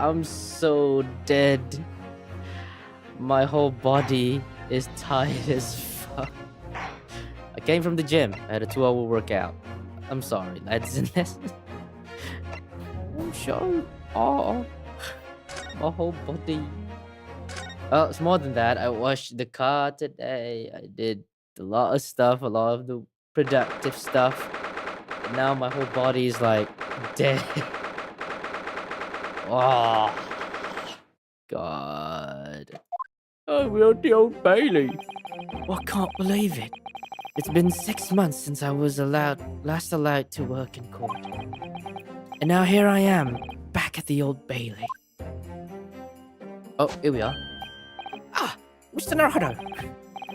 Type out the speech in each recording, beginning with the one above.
I'm so dead. My whole body is tired as fuck. I came from the gym. I had a 2-hour workout. I'm sorry, lads and lessons. I'm so... Oh, my whole body. Oh, it's more than that. I washed the car today. I did a lot of stuff, a lot of the productive stuff. And now my whole body is like dead. Oh, God. Oh, we're at the Old Bailey. I can't believe it. It's been 6 months since I was last allowed to work in court. And now here I am, back at the Old Bailey. Oh, here we are. Ah, Mr. Naruto.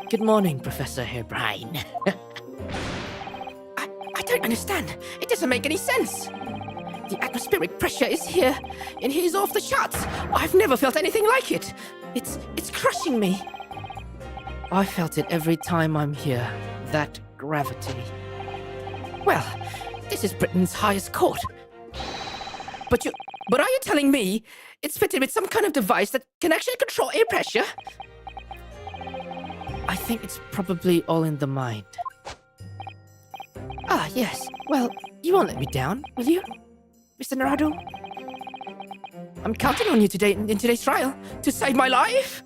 Good morning, Professor Hairbrain. I don't understand. It doesn't make any sense. The atmospheric pressure is here, and he's off the charts. I've never felt anything like it. It's crushing me. I felt it every time I'm here. That gravity. Well, this is Britain's highest court. But are you telling me it's fitted with some kind of device that can actually control air pressure? I think it's probably all in the mind. yes. Well, you won't let me down, will you, Mr. Naruto? I'm counting on you today in today's trial to save my life.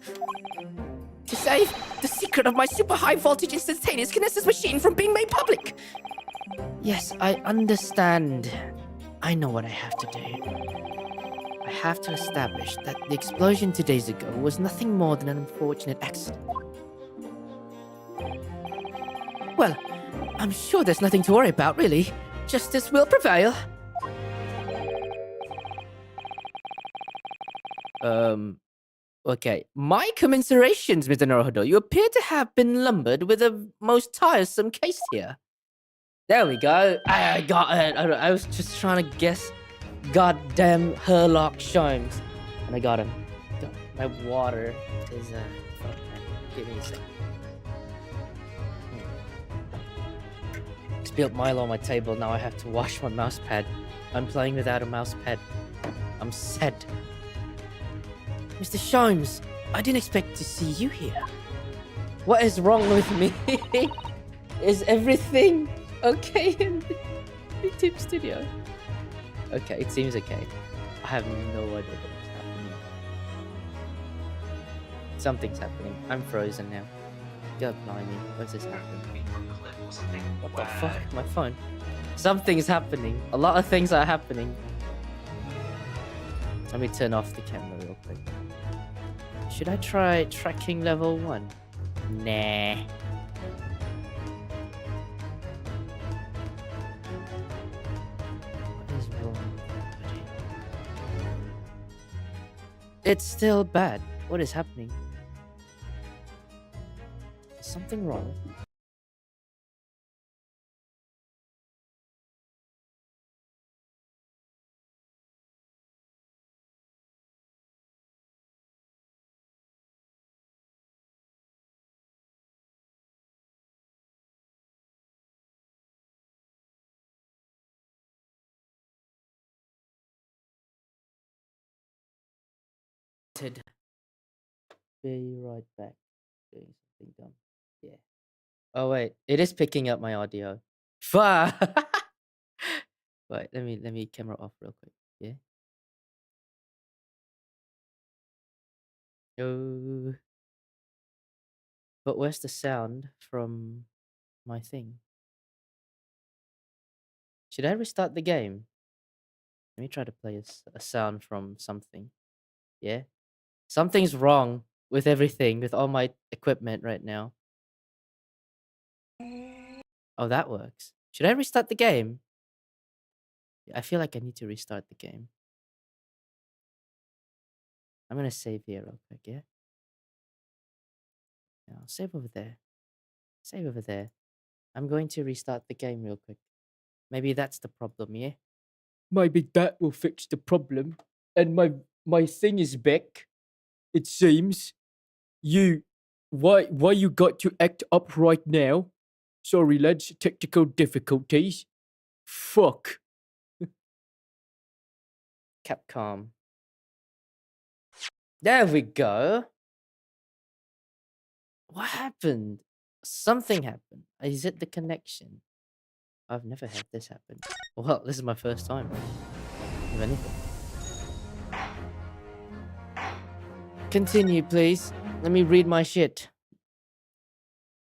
To save the secret of my super high voltage instantaneous kinesis machine from being made public. Yes, I understand. I know what I have to do. I have to establish that the explosion 2 days ago was nothing more than an unfortunate accident. Well, I'm sure there's nothing to worry about, really. Justice will prevail. Okay. My commiserations, Mr. Naruto. You appear to have been lumbered with a most tiresome case here. There we go. I got it. I was just trying to guess goddamn Herlock Sholmes. And I got him. My water is fuck, man. Give me a second. Spilled Milo on my table. Now I have to wash my mouse pad. I'm playing without a mouse pad. I'm sad. Mr. Sholmes, I didn't expect to see you here. What is wrong with me? Is everything okay in the YouTube studio? Okay, it seems okay. I have no idea what's happening. Something's happening. I'm frozen now. God blimey, what's this happening? What the fuck? My phone. Something's happening. A lot of things are happening. Let me turn off the camera real quick. Should I try tracking level 1? Nah. What is wrong? It's still bad. What is happening? Is something wrong? Be right back. Doing something dumb. Yeah. Oh wait, it is picking up my audio. Fuck. Wait, let me camera off real quick. Yeah. Oh. But where's the sound from my thing? Should I restart the game? Let me try to play a sound from something. Yeah. Something's wrong with everything, with all my equipment right now. Oh, that works. Should I restart the game? I feel like I need to restart the game. I'm gonna save here real quick, yeah? Yeah, I'll save over there. Save over there. I'm going to restart the game real quick. Maybe that's the problem, yeah? Maybe that will fix the problem. And my thing is back, it seems. Why you got to act up right now? Sorry, lads, technical difficulties. Fuck. Capcom. There we go. What happened? Something happened. Is it the connection? I've never had this happen. Well, this is my first time, if anything. Continue, please. Let me read my shit.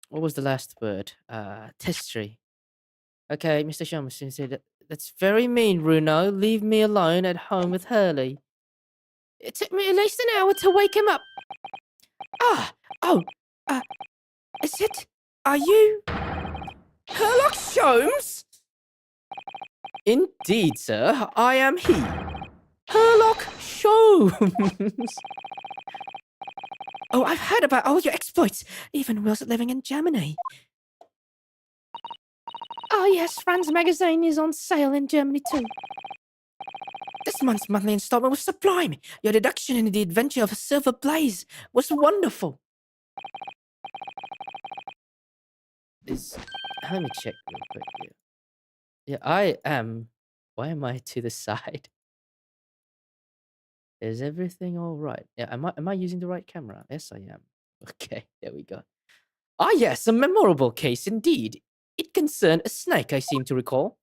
What was the last word? Testry. Okay, Mr. Shamson said that's very mean, Bruno. Leave me alone at home with Hurley. It took me at least an hour to wake him up. Is it? Are you Herlock Sholmes? Indeed, sir. I am he. Herlock Sholmes. Oh, I've heard about all your exploits, even whilst living in Germany. Oh yes, Franz magazine is on sale in Germany too. This month's monthly installment was sublime. Your deduction in the adventure of Silver Blaze was wonderful. Let me check real quick here. Yeah, I am. Why am I to the side? Is everything all right? Yeah, am I using the right camera? Yes, I am. Okay, there we go. Ah, yes, a memorable case indeed. It concerned a snake, I seem to recall.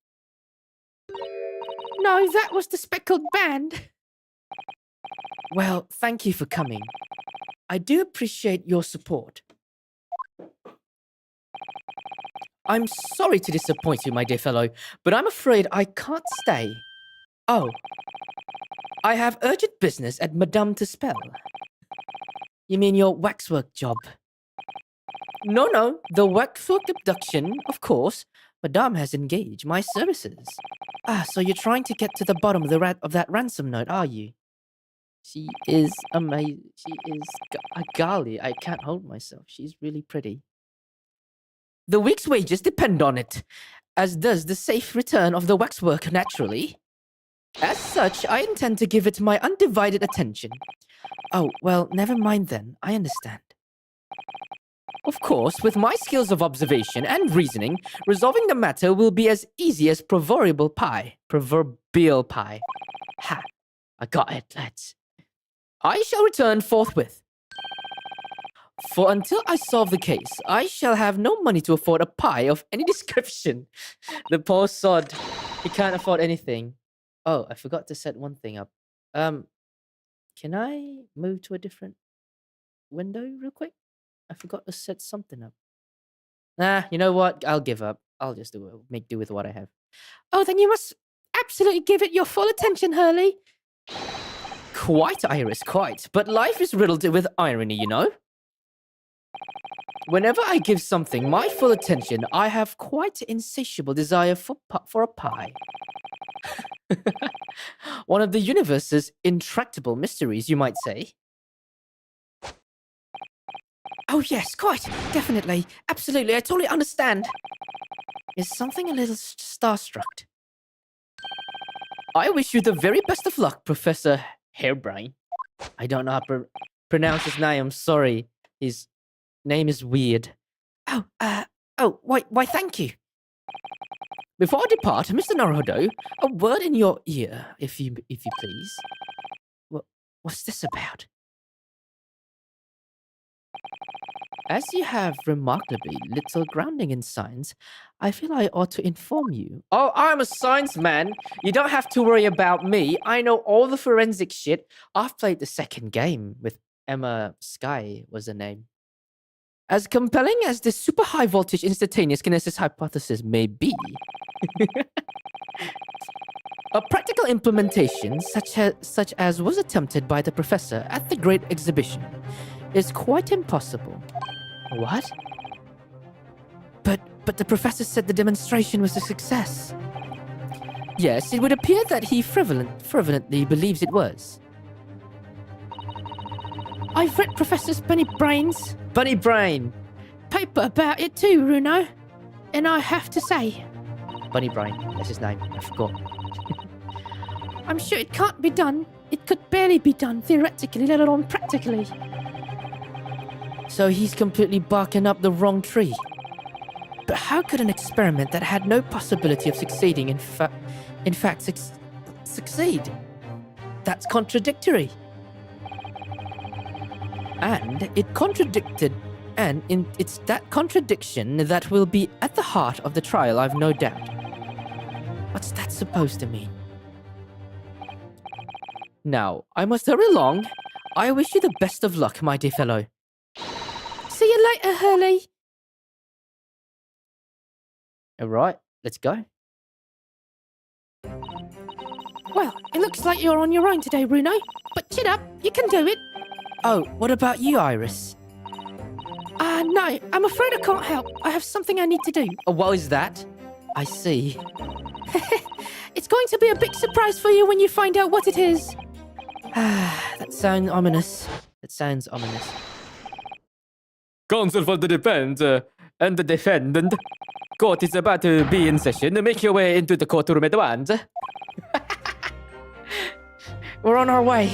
No, that was the speckled band. Well, thank you for coming. I do appreciate your support. I'm sorry to disappoint you, my dear fellow, but I'm afraid I can't stay. Oh, I have urgent business at Madame to spell. You mean your waxwork job? No, the waxwork abduction, of course. Madame has engaged my services. Ah, so you're trying to get to the bottom of that ransom note, are you? She is amazing. She is a Golly. I can't hold myself. She's really pretty. The week's wages depend on it, as does the safe return of the waxwork, naturally. As such, I intend to give it my undivided attention. Oh, well, never mind then. I understand. Of course, with my skills of observation and reasoning, resolving the matter will be as easy as proverbial pie. Proverbial pie. Ha! I got it, lads. I shall return forthwith. For until I solve the case, I shall have no money to afford a pie of any description. The poor sod. He can't afford anything. Oh, I forgot to set one thing up. Can I move to a different window real quick? I forgot to set something up. Nah, you know what? I'll give up. I'll just make do with what I have. Oh, then you must absolutely give it your full attention, Hurley. Quite, Iris, quite. But life is riddled with irony, you know? Whenever I give something my full attention, I have quite an insatiable desire for a pie. One of the universe's intractable mysteries, you might say. Oh yes, quite, definitely, absolutely, I totally understand. Is something a little starstruck? I wish you the very best of luck, Professor Hairbrain. I don't know how to pronounce his name, I'm sorry. His name is weird. Why, thank you. Before I depart, Mr. Naruhodo, a word in your ear, if you please. What's this about? As you have remarkably little grounding in science, I feel I ought to inform you. Oh, I'm a science man. You don't have to worry about me. I know all the forensic shit. I've played the second game with Emma Sky was her name. As compelling as this super high voltage instantaneous kinesis hypothesis may be, a practical implementation such as was attempted by the professor at the Great Exhibition is quite impossible. What? But the professor said the demonstration was a success. Yes, it would appear that he frivolently believes it was. I've read Professor Bunny Brain paper about it too, Bruno. And I have to say... Bunny Brain, that's his name, I forgot. I'm sure it can't be done. It could barely be done, theoretically, let alone practically. So he's completely barking up the wrong tree. But how could an experiment that had no possibility of succeeding in fact succeed? That's contradictory. And it contradicted, and it's that contradiction that will be at the heart of the trial, I've no doubt. What's that supposed to mean? Now, I must hurry along. I wish you the best of luck, my dear fellow. See you later, Hurley. All right, let's go. Well, it looks like you're on your own today, Bruno. But chin up, you can do it. Oh, what about you, Iris? No, I'm afraid I can't help. I have something I need to do. Oh, what is that? I see. It's going to be a big surprise for you when you find out what it is. That sounds ominous. Counsel for the defense and the defendant. Court is about to be in session. Make your way into the courtroom at once. We're on our way.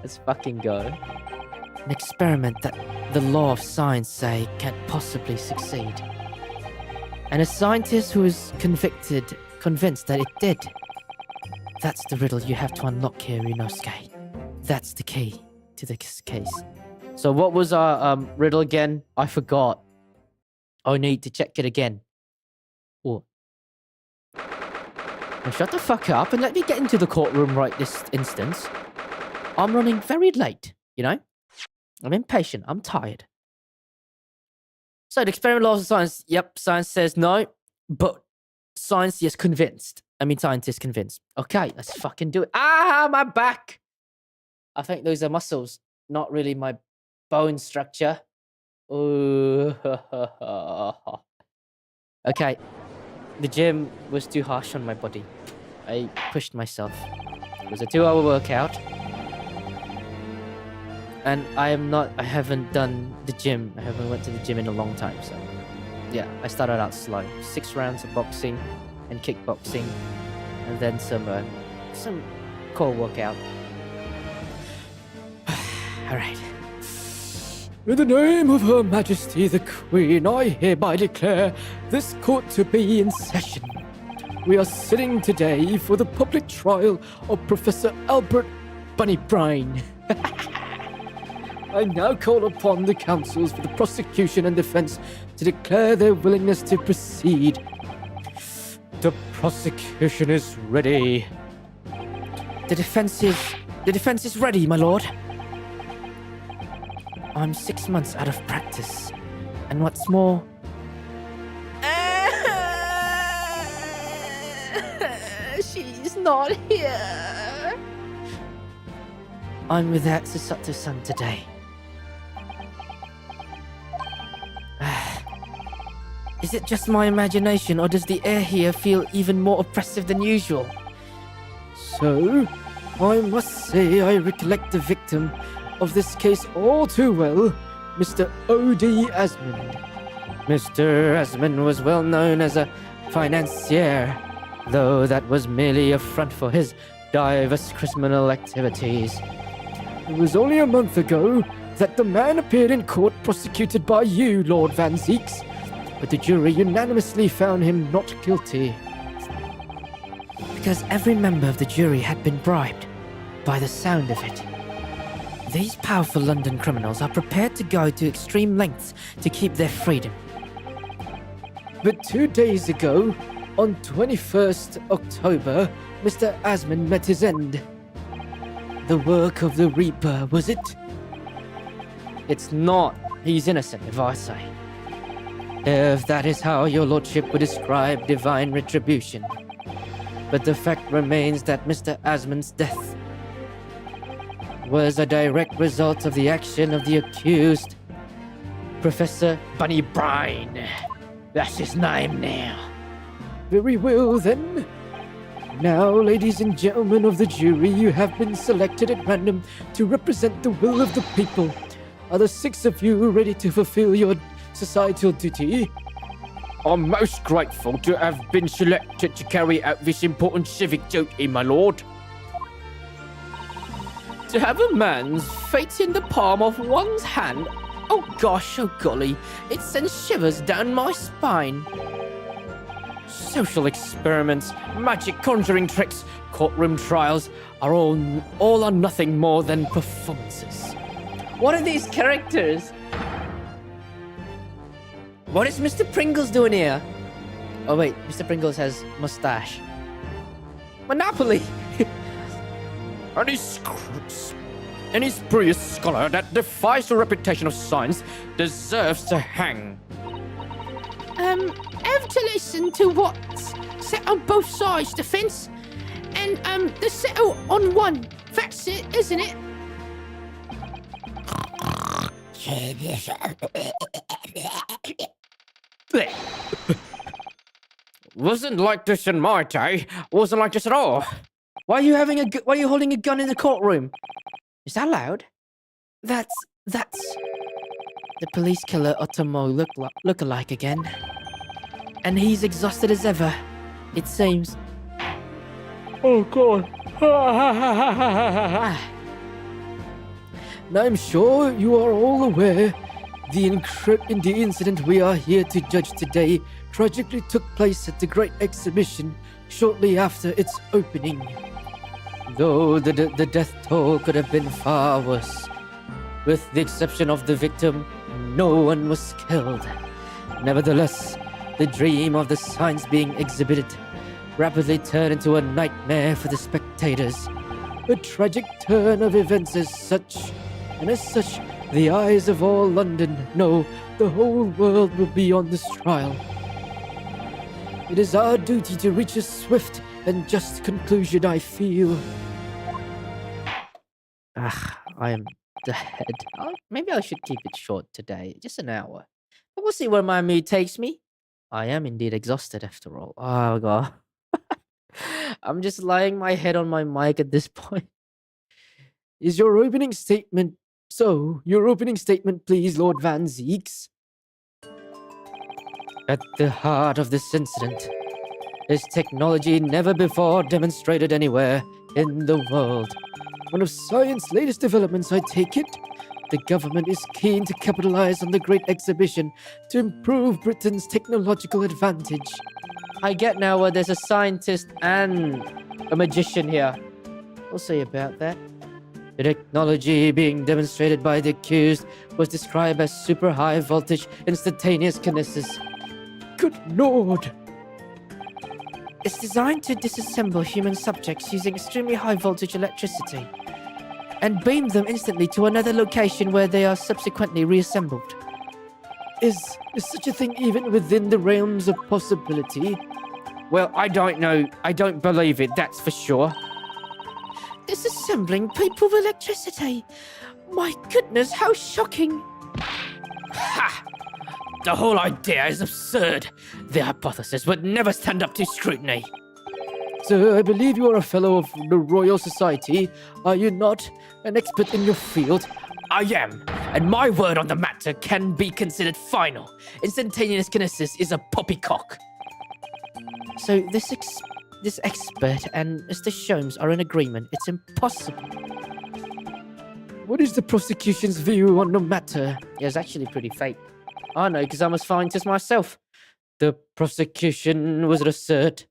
Let's fucking go. An experiment that the law of science say can't possibly succeed. And a scientist who is convinced that it did. That's the riddle you have to unlock here, Inosuke. That's the key to this case. So what was our riddle again? I forgot. I need to check it again. What? Now shut the fuck up and let me get into the courtroom right this instance. I'm running very late, you know? I'm impatient. I'm tired. So the experimental laws of science. Yep, science says no, but science is convinced. I mean, scientists convinced. Okay, let's fucking do it. Ah, my back. I think those are muscles, not really my bone structure. Ooh. Okay, the gym was too harsh on my body. I pushed myself. It was a 2-hour workout. And I haven't done the gym. I haven't went to the gym in a long time. So yeah, I started out slow. 6 rounds of boxing and kickboxing. And then some core workout. All right. In the name of Her Majesty the Queen, I hereby declare this court to be in session. We are sitting today for the public trial of Professor Albert Bunnybrine. I now call upon the counsels for the prosecution and defense to declare their willingness to proceed. The prosecution is ready. The defense is ready, my lord. I'm 6 months out of practice. And what's more... She's not here. I'm without Susato-san today. Is it just my imagination, or does the air here feel even more oppressive than usual? So, I must say I recollect the victim of this case all too well, Mr. O.D. Asmund. Mr. Asmund was well known as a financier, though that was merely a front for his diverse criminal activities. It was only a month ago that the man appeared in court prosecuted by you, Lord Van Zeeks, but the jury unanimously found him not guilty. Because every member of the jury had been bribed, by the sound of it. These powerful London criminals are prepared to go to extreme lengths to keep their freedom. But 2 days ago, on 21st October, Mr. Asmund met his end. The work of the Reaper, was it? It's not. He's innocent, if I say. If that is how your lordship would describe divine retribution. But the fact remains that Mr. Asmund's death was a direct result of the action of the accused, Professor Bunnybrine. That's his name now. Very well, then. Now, ladies and gentlemen of the jury, you have been selected at random to represent the will of the people. Are the 6 of you ready to fulfill your societal duty? I'm most grateful to have been selected to carry out this important civic duty, my lord. To have a man's fate in the palm of one's hand? Oh gosh, oh golly, it sends shivers down my spine. Social experiments, magic conjuring tricks, courtroom trials are all are nothing more than performances. What are these characters? What is Mr. Pringles doing here? Oh wait, Mr. Pringles has mustache. Monopoly! Any spurious scholar that defies the reputation of science deserves to hang. Have to listen to what's set on both sides, the fence, and the settle on one. That's it, isn't it? Wasn't like this in my day. Wasn't like this at all. Why are you holding a gun in the courtroom? Is that loud? That's the police killer Otomo look-alike again. And he's exhausted as ever, it seems. Oh, God. Now, I'm sure you are all aware the incident we are here to judge today tragically took place at the Great Exhibition shortly after its opening. Though the death toll could have been far worse. With the exception of the victim, no one was killed. Nevertheless, the dream of the signs being exhibited rapidly turned into a nightmare for the spectators. A tragic turn of events as such, and as such, the eyes of all London, no, the whole world will be on this trial. It is our duty to reach a swift and just conclusion, I feel. I am dead. Maybe I should keep it short today, just an hour. But we'll see where my mood takes me. I am indeed exhausted after all. Oh god. I'm just laying my head on my mic at this point. Is your opening statement... So, your opening statement, please, Lord Van Zeeks. At the heart of this incident is technology never before demonstrated anywhere in the world. One of science's latest developments, I take it? The government is keen to capitalize on the Great Exhibition to improve Britain's technological advantage. I get now where there's a scientist and a magician here. We'll see about that. The technology being demonstrated by the accused was described as super high voltage instantaneous kinesis. Good lord! It's designed to disassemble human subjects using extremely high voltage electricity and beam them instantly to another location where they are subsequently reassembled. Is such a thing even within the realms of possibility? Well, I don't know. I don't believe it, that's for sure. Disassembling people with electricity. My goodness, how shocking. Ha! The whole idea is absurd. The hypothesis would never stand up to scrutiny. Sir, I believe you are a fellow of the Royal Society. Are you not an expert in your field? I am, and my word on the matter can be considered final. Instantaneous kinesis is a poppycock. So this expert and Mr. Sholmes are in agreement. It's impossible. What is the prosecution's view on the matter? Yeah, it's actually pretty fake. I know, because I'm a scientist myself. The prosecution would assert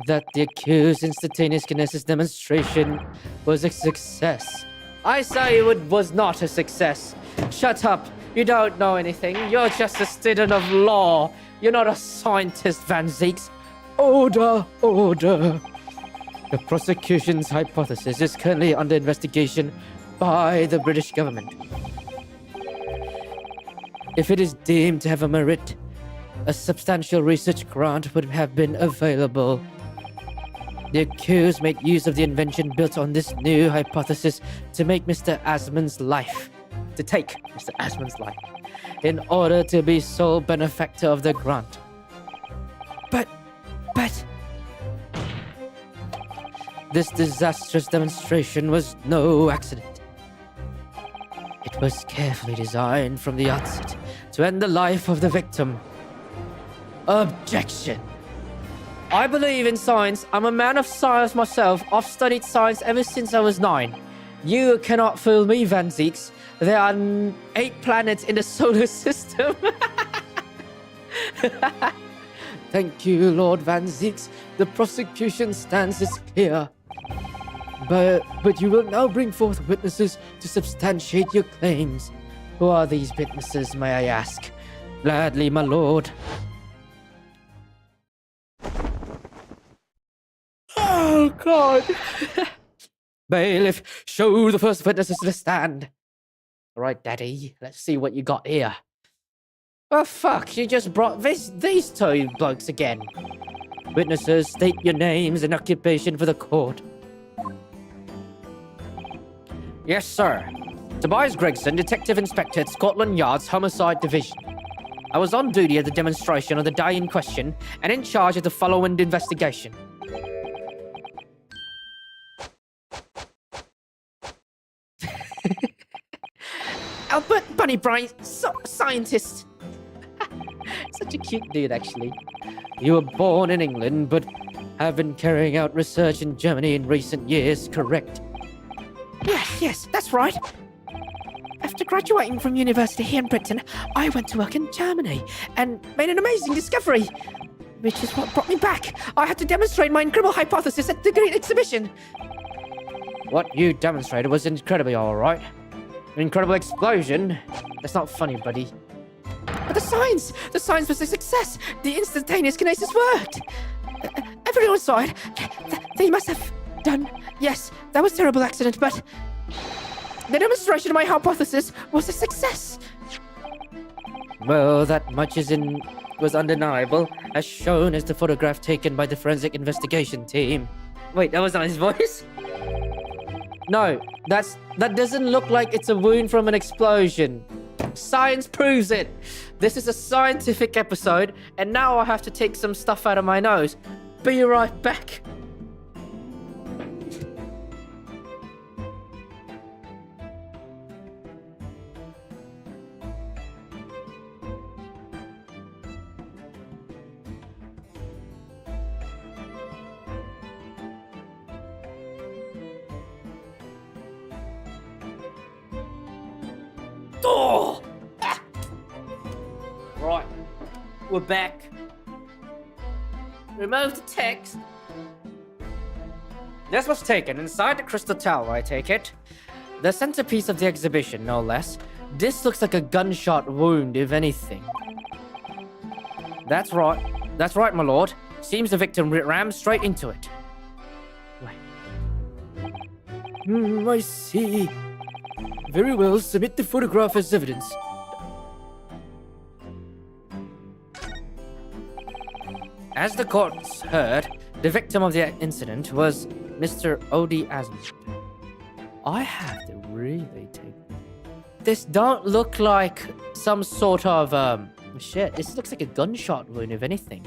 that the accused instantaneous kinesis demonstration was a success. I say it was not a success. Shut up. You don't know anything. You're just a student of law. You're not a scientist, Van Zeeks. Order, order. The prosecution's hypothesis is currently under investigation by the British government. If it is deemed to have a merit, a substantial research grant would have been available. The accused made use of the invention built on this new hypothesis to take Mr. Asman's life, in order to be sole benefactor of the grant. But... This disastrous demonstration was no accident. It was carefully designed from the outset to end the life of the victim. Objection. I believe in science. I'm a man of science myself. I've studied science ever since I was 9. You cannot fool me, Van Zeeks. There are 8 planets in the solar system. Thank you, Lord Van Zeeks. The prosecution's stance is clear. But you will now bring forth witnesses to substantiate your claims. Who are these witnesses, may I ask? Gladly, my lord. Oh, God. Bailiff, show the first witnesses to the stand. All right, Daddy, let's see what you got here. Oh, fuck, you just brought these 2 blokes again. Witnesses, state your names and occupation for the court. Yes, sir. Tobias Gregson, Detective Inspector at Scotland Yard's Homicide Division. I was on duty at the demonstration on the day in question and in charge of the following investigation. Albert Bunnybrain, scientist. Such a cute dude, actually. You were born in England, but have been carrying out research in Germany in recent years, correct? Yes, that's right. After graduating from university here in Britain, I went to work in Germany and made an amazing discovery, which is what brought me back. I had to demonstrate my incredible hypothesis at the Great Exhibition. What you demonstrated was incredibly alright. An incredible explosion. That's not funny, buddy. But the signs was a success. The instantaneous kinesis worked. Everyone saw it. They must have done. Yes, that was a terrible accident, but the demonstration of my hypothesis was a success. Well, that much was undeniable, as shown as the photograph taken by the forensic investigation team. Wait, that was not his voice? No, that doesn't look like it's a wound from an explosion. Science proves it. This is a scientific episode, and now I have to take some stuff out of my nose. Be right back. Oh! Ah! Right, we're back. Remove the text. This was taken inside the Crystal Tower, I take it. The centerpiece of the exhibition, no less. This looks like a gunshot wound, if anything. That's right, my lord. Seems the victim rammed straight into it. Wait. I see. Very well, submit the photograph as evidence. As the courts heard, the victim of the incident was Mr. O.D. Asmund. I have to really take... This don't look like some sort of, shit. This looks like a gunshot wound, if anything.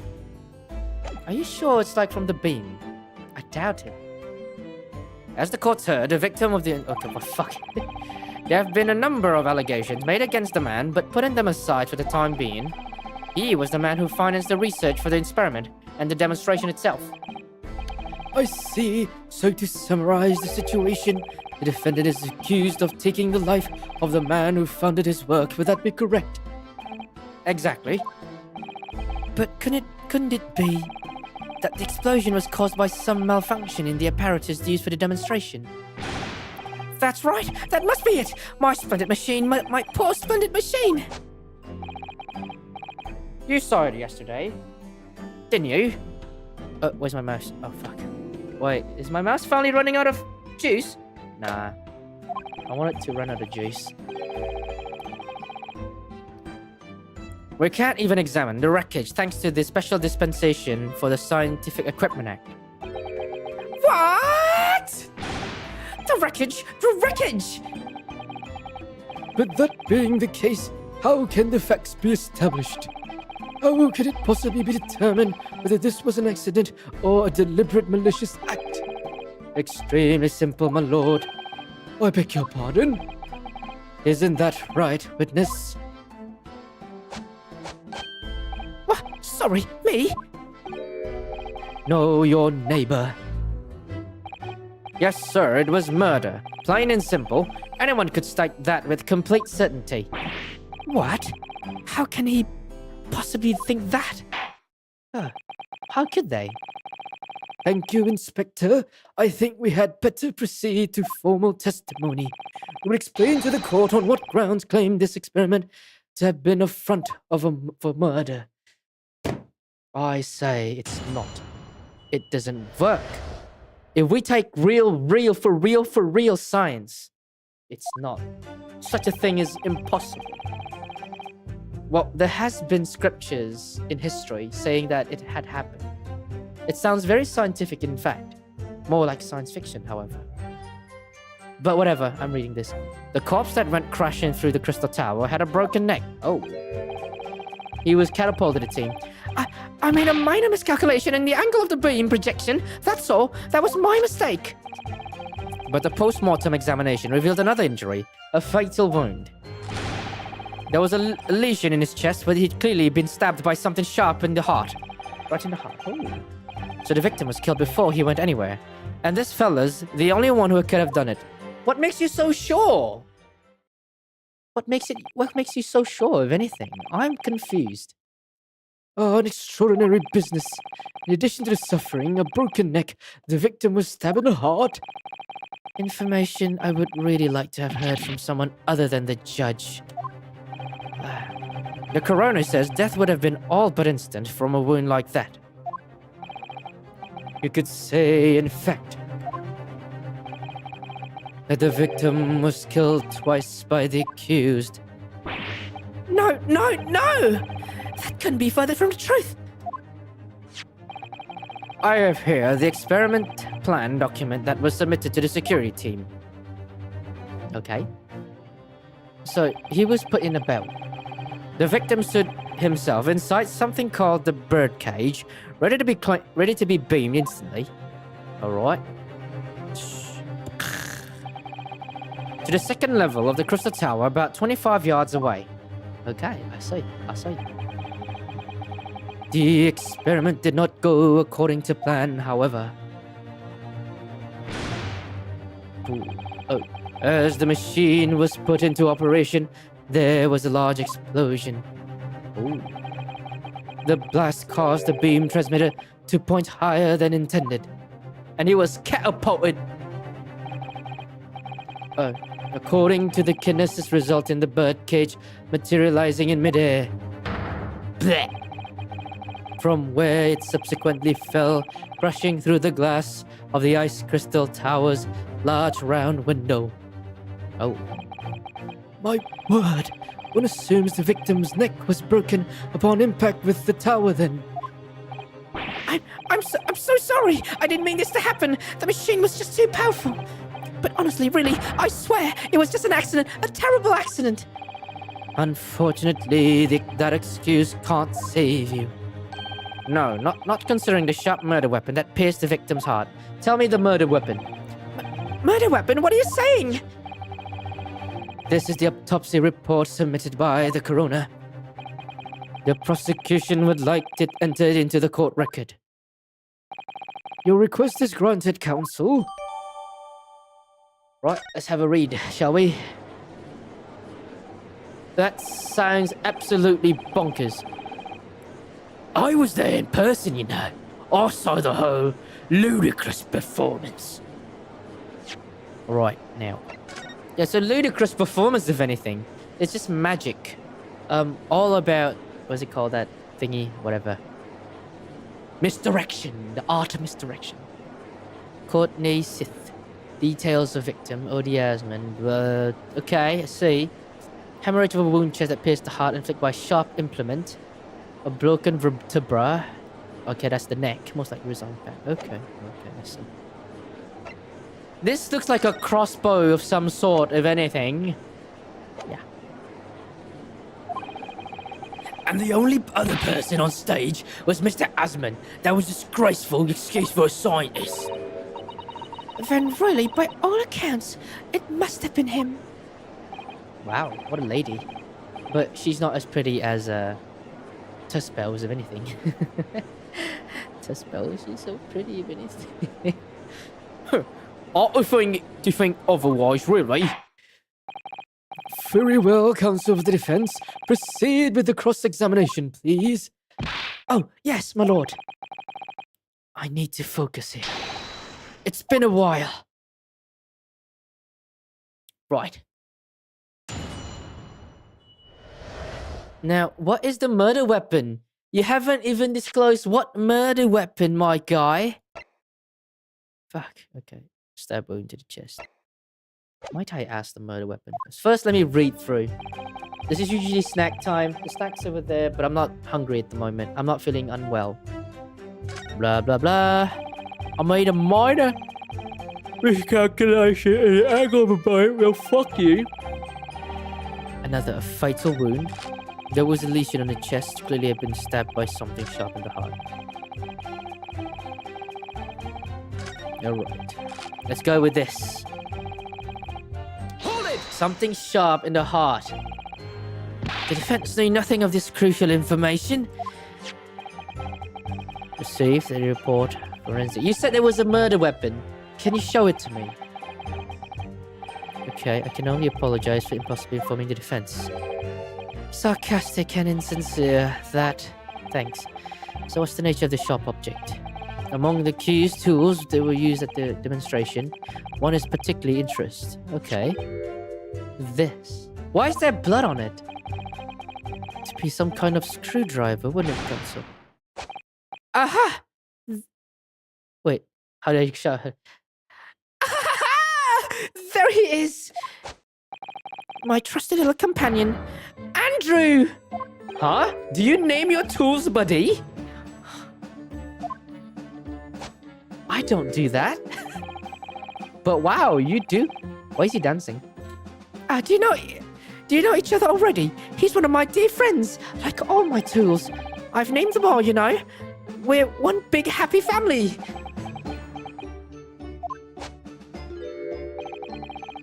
Are you sure it's like from the beam? I doubt it. As the courts heard, the victim of the... Okay, well, fuck. There have been a number of allegations made against the man, but putting them aside for the time being, he was the man who financed the research for the experiment and the demonstration itself. I see. So to summarize the situation, the defendant is accused of taking the life of the man who funded his work. Would that be correct? Exactly. But couldn't it be that the explosion was caused by some malfunction in the apparatus used for the demonstration? That's right. That must be it. My splendid machine. My poor splendid machine. You saw it yesterday, didn't you? Where's my mouse? Oh, fuck. Wait, is my mouse finally running out of juice? Nah. I want it to run out of juice. We can't even examine the wreckage thanks to the special dispensation for the Scientific Equipment Act. What? The wreckage! The wreckage! But that being the case, how can the facts be established? How could it possibly be determined whether this was an accident or a deliberate malicious act? Extremely simple, my lord. I beg your pardon? Isn't that right, witness? What? Sorry, me? No, your neighbor. Yes, sir, it was murder. Plain and simple. Anyone could state that with complete certainty. What? How can he possibly think that? How could they? Thank you, Inspector. I think we had better proceed to formal testimony. We will explain to the court on what grounds claim this experiment to have been a front for murder. I say it's not. It doesn't work. If we take real science, it's not. Such a thing is impossible. Well, there has been scriptures in history saying that it had happened. It sounds very scientific, in fact. More like science fiction, however. But whatever, I'm reading this. The corpse that went crashing through the Crystal Tower had a broken neck. Oh. He was catapulted, it seemed. I made a minor miscalculation in the angle of the beam projection. That's all. That was my mistake. But the post-mortem examination revealed another injury, a fatal wound. There was a lesion in his chest where he'd clearly been stabbed by something sharp in the heart. Right in the heart. Oh. So the victim was killed before he went anywhere. And this fella's the only one who could have done it. What makes you so sure? What makes you so sure of anything? I'm confused. Oh, an extraordinary business. In addition to the suffering, a broken neck, the victim was stabbed in the heart. Information I would really like to have heard from someone other than the judge. The coroner says death would have been all but instant from a wound like that. You could say, in fact, that the victim was killed twice by the accused. No, no, no! That couldn't be further from the truth. I have here the experiment plan document that was submitted to the security team. Okay. So, he was put in a bell. The victim stood himself inside something called the bird cage, ready to be beamed instantly. Alright. To the second level of the Crystal Tower, about 25 yards away. Okay, I see. The experiment did not go according to plan, however. As the machine was put into operation, there was a large explosion. The blast caused the beam transmitter to point higher than intended, and he was catapulted. According to the kinesis result in the bird cage materializing in midair. Blech. From where it subsequently fell, crashing through the glass of the Ice Crystal Tower's large round window. Oh. My word! One assumes the victim's neck was broken upon impact with the tower then. I'm so sorry. I didn't mean this to happen. The machine was just too powerful. But honestly, really, I swear, it was just an accident. A terrible accident. Unfortunately, that excuse can't save you. No, not considering the sharp murder weapon that pierced the victim's heart. Tell me the murder weapon. Murder weapon? What are you saying? This is the autopsy report submitted by the coroner. The prosecution would like it entered into the court record. Your request is granted, counsel. Right, let's have a read, shall we? That sounds absolutely bonkers. I was there in person, you know. I saw the whole ludicrous performance. Right, now. Yeah, so ludicrous performance, if anything. It's just magic. All about, what's it called, that thingy, whatever. Misdirection, the art of misdirection. Courtney Sith. Details of victim, Odie Asmond. Okay, I see. Hemorrhage of a wound chest that pierced the heart inflicted by sharp implement. A broken vertebra. Okay, that's the neck. Most likely resigned back. Okay, I see. This looks like a crossbow of some sort, if anything. Yeah. And the only other person on stage was Mr. Asman. That was a disgraceful excuse for a scientist. Then really, by all accounts, it must have been him. Wow, what a lady. But she's not as pretty as Tuspels, if anything. Tuspels, she's so pretty, if anything. I think otherwise, really. Very well, counsel of the defense. Proceed with the cross-examination, please. Oh, yes, my lord. I need to focus here. It's been a while. Right. Now, what is the murder weapon? You haven't even disclosed what murder weapon, my guy. Fuck, okay. Stab wound to the chest. Might I ask the murder weapon first? First, let me read through. This is usually snack time. The snack's over there, but I'm not hungry at the moment. I'm not feeling unwell. Blah, blah, blah. I made a minor miscalculation in the angle of a bite. Well, fuck you. Another fatal wound. There was a lesion on the chest. Clearly had been stabbed by something sharp in the heart. Alright. Let's go with this. Hold it! Something sharp in the heart. The defense knew nothing of this crucial information. Received the report. Forensic. You said there was a murder weapon. Can you show it to me? Okay, I can only apologize for impossibly informing the defense. Sarcastic and insincere, that. Thanks. So what's the nature of the sharp object? Among the accused tools that were used at the demonstration, one is particularly interest. Okay. This. Why is there blood on it? To be some kind of screwdriver, wouldn't it, Pencil? Aha! Wait, how did I shout her? There he is! My trusted little companion, Andrew! Huh? Do you name your tools, buddy? I don't do that. But wow, you do. Why is he dancing? Do you know each other already? He's one of my dear friends, like all my tools. I've named them all, you know. We're one big happy family.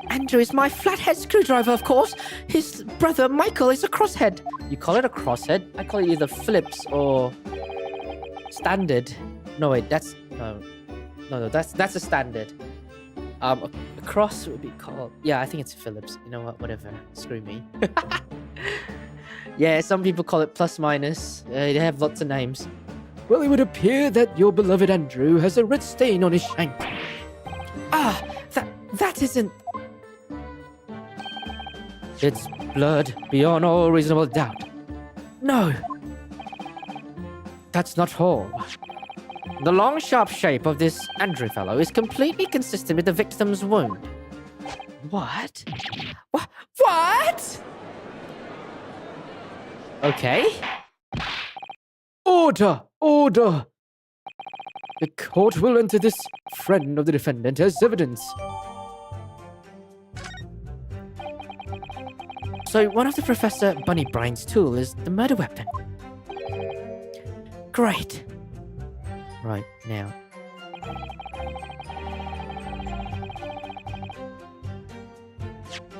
Andrew is my flathead screwdriver, of course. His brother, Michael, is a crosshead. You call it a crosshead? I call it either Phillips or standard. No, wait, that's that's a standard. A cross would be called. Yeah, I think it's Phillips. You know what? Whatever. Screw me. Yeah, some people call it plus minus. They have lots of names. Well, it would appear that your beloved Andrew has a red stain on his shank. Ah, that isn't. It's blood beyond all reasonable doubt. No. That's not all. The long, sharp shape of this Andrew fellow is completely consistent with the victim's wound. What? What? Okay. Order! Order! The court will enter this friend of the defendant as evidence. So one of the Professor Bunnybrine's tool is the murder weapon. Great. Right, now.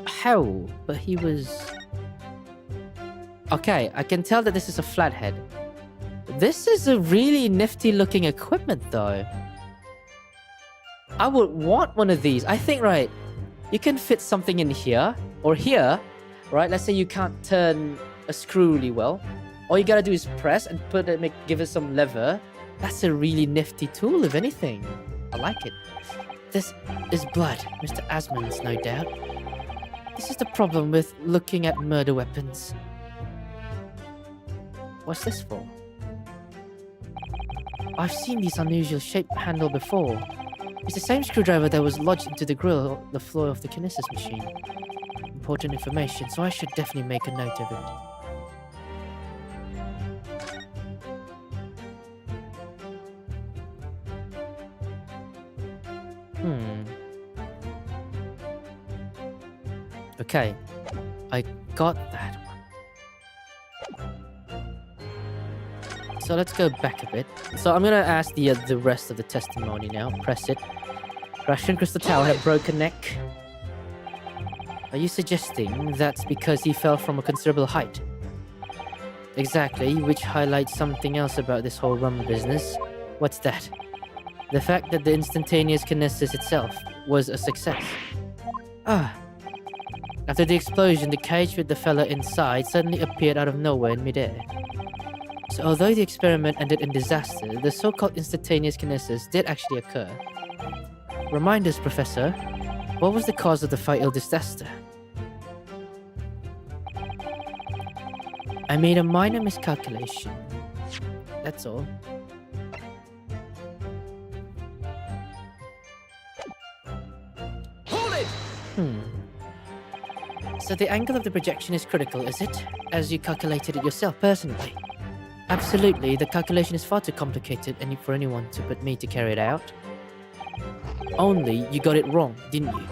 How? But he was... Okay, I can tell that this is a flathead. This is a really nifty looking equipment though. I would want one of these. I think, right, you can fit something in here or here, right? Let's say you can't turn a screw really well. All you gotta do is press and give it some lever. That's a really nifty tool, if anything. I like it. This is blood, Mr. Asmund's, no doubt. This is the problem with looking at murder weapons. What's this for? I've seen this unusual shaped handle before. It's the same screwdriver that was lodged into the grill on the floor of the kinesis machine. Important information, so I should definitely make a note of it. Okay, I got that one. So let's go back a bit. So I'm gonna ask the rest of the testimony now. Press it. Russian Crystal Tower had a broken neck. Are you suggesting that's because he fell from a considerable height? Exactly, which highlights something else about this whole rum business. What's that? The fact that the instantaneous kinesis itself was a success. After the explosion, the cage with the fella inside suddenly appeared out of nowhere in midair. So although the experiment ended in disaster, the so-called instantaneous kinesis did actually occur. Remind us, Professor, what was the cause of the fatal disaster? I made a minor miscalculation. That's all. Hold it! So the angle of the projection is critical, is it? As you calculated it yourself personally? Absolutely, the calculation is far too complicated for anyone but me to carry it out. Only, you got it wrong, didn't you?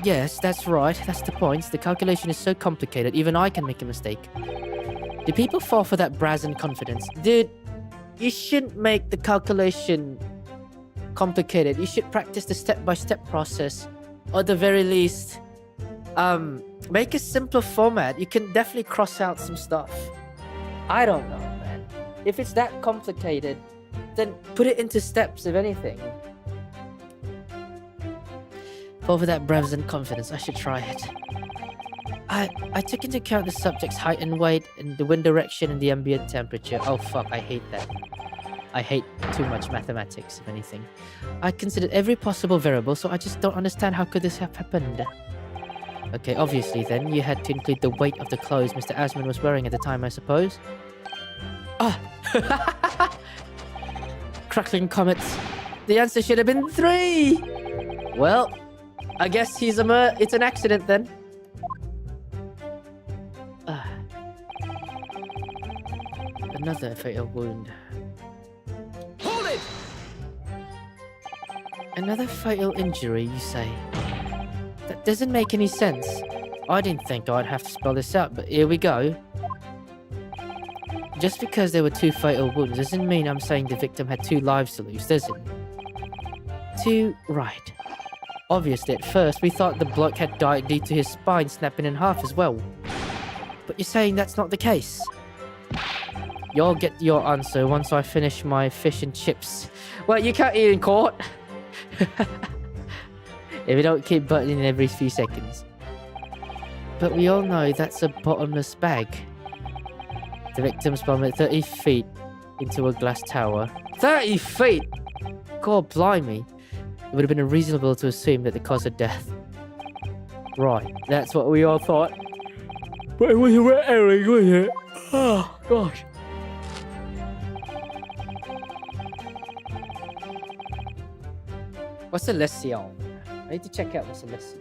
Yes, that's right, that's the point. The calculation is so complicated, even I can make a mistake. Do people fall for that brazen confidence? Dude, you shouldn't make the calculation complicated. You should practice the step-by-step process. Or at the very least, make a simpler format. You can definitely cross out some stuff. I don't know, man. If it's that complicated, then put it into steps, if anything. Fall for that brazen confidence. I should try it. I took into account the subject's height and weight, and the wind direction and the ambient temperature. Oh fuck, I hate that. I hate too much mathematics, if anything. I considered every possible variable, so I just don't understand how could this have happened. Okay, obviously then, you had to include the weight of the clothes Mr. Asman was wearing at the time, I suppose. Ah! Crackling comets. The answer should have been 3! Well, I guess it's an accident then. Another fatal wound. Hold it! Another fatal injury, you say? That doesn't make any sense. I didn't think I'd have to spell this out, but here we go. Just because there were 2 fatal wounds doesn't mean I'm saying the victim had 2 lives to lose, does it? 2, right. Obviously, at first, we thought the bloke had died due to his spine snapping in half as well. But you're saying that's not the case? You'll get your answer once I finish my fish and chips. Well, you can't eat in court. If you don't keep buttoning every few seconds. But we all know that's a bottomless bag. The victim's plummeted 30 feet into a glass tower. 30 feet? God blimey. It would have been reasonable to assume that the cause of death. Right, that's what we all thought. But it was a red herring, wasn't it? Oh, gosh. What's a lesson? I need to check out what's a lesson.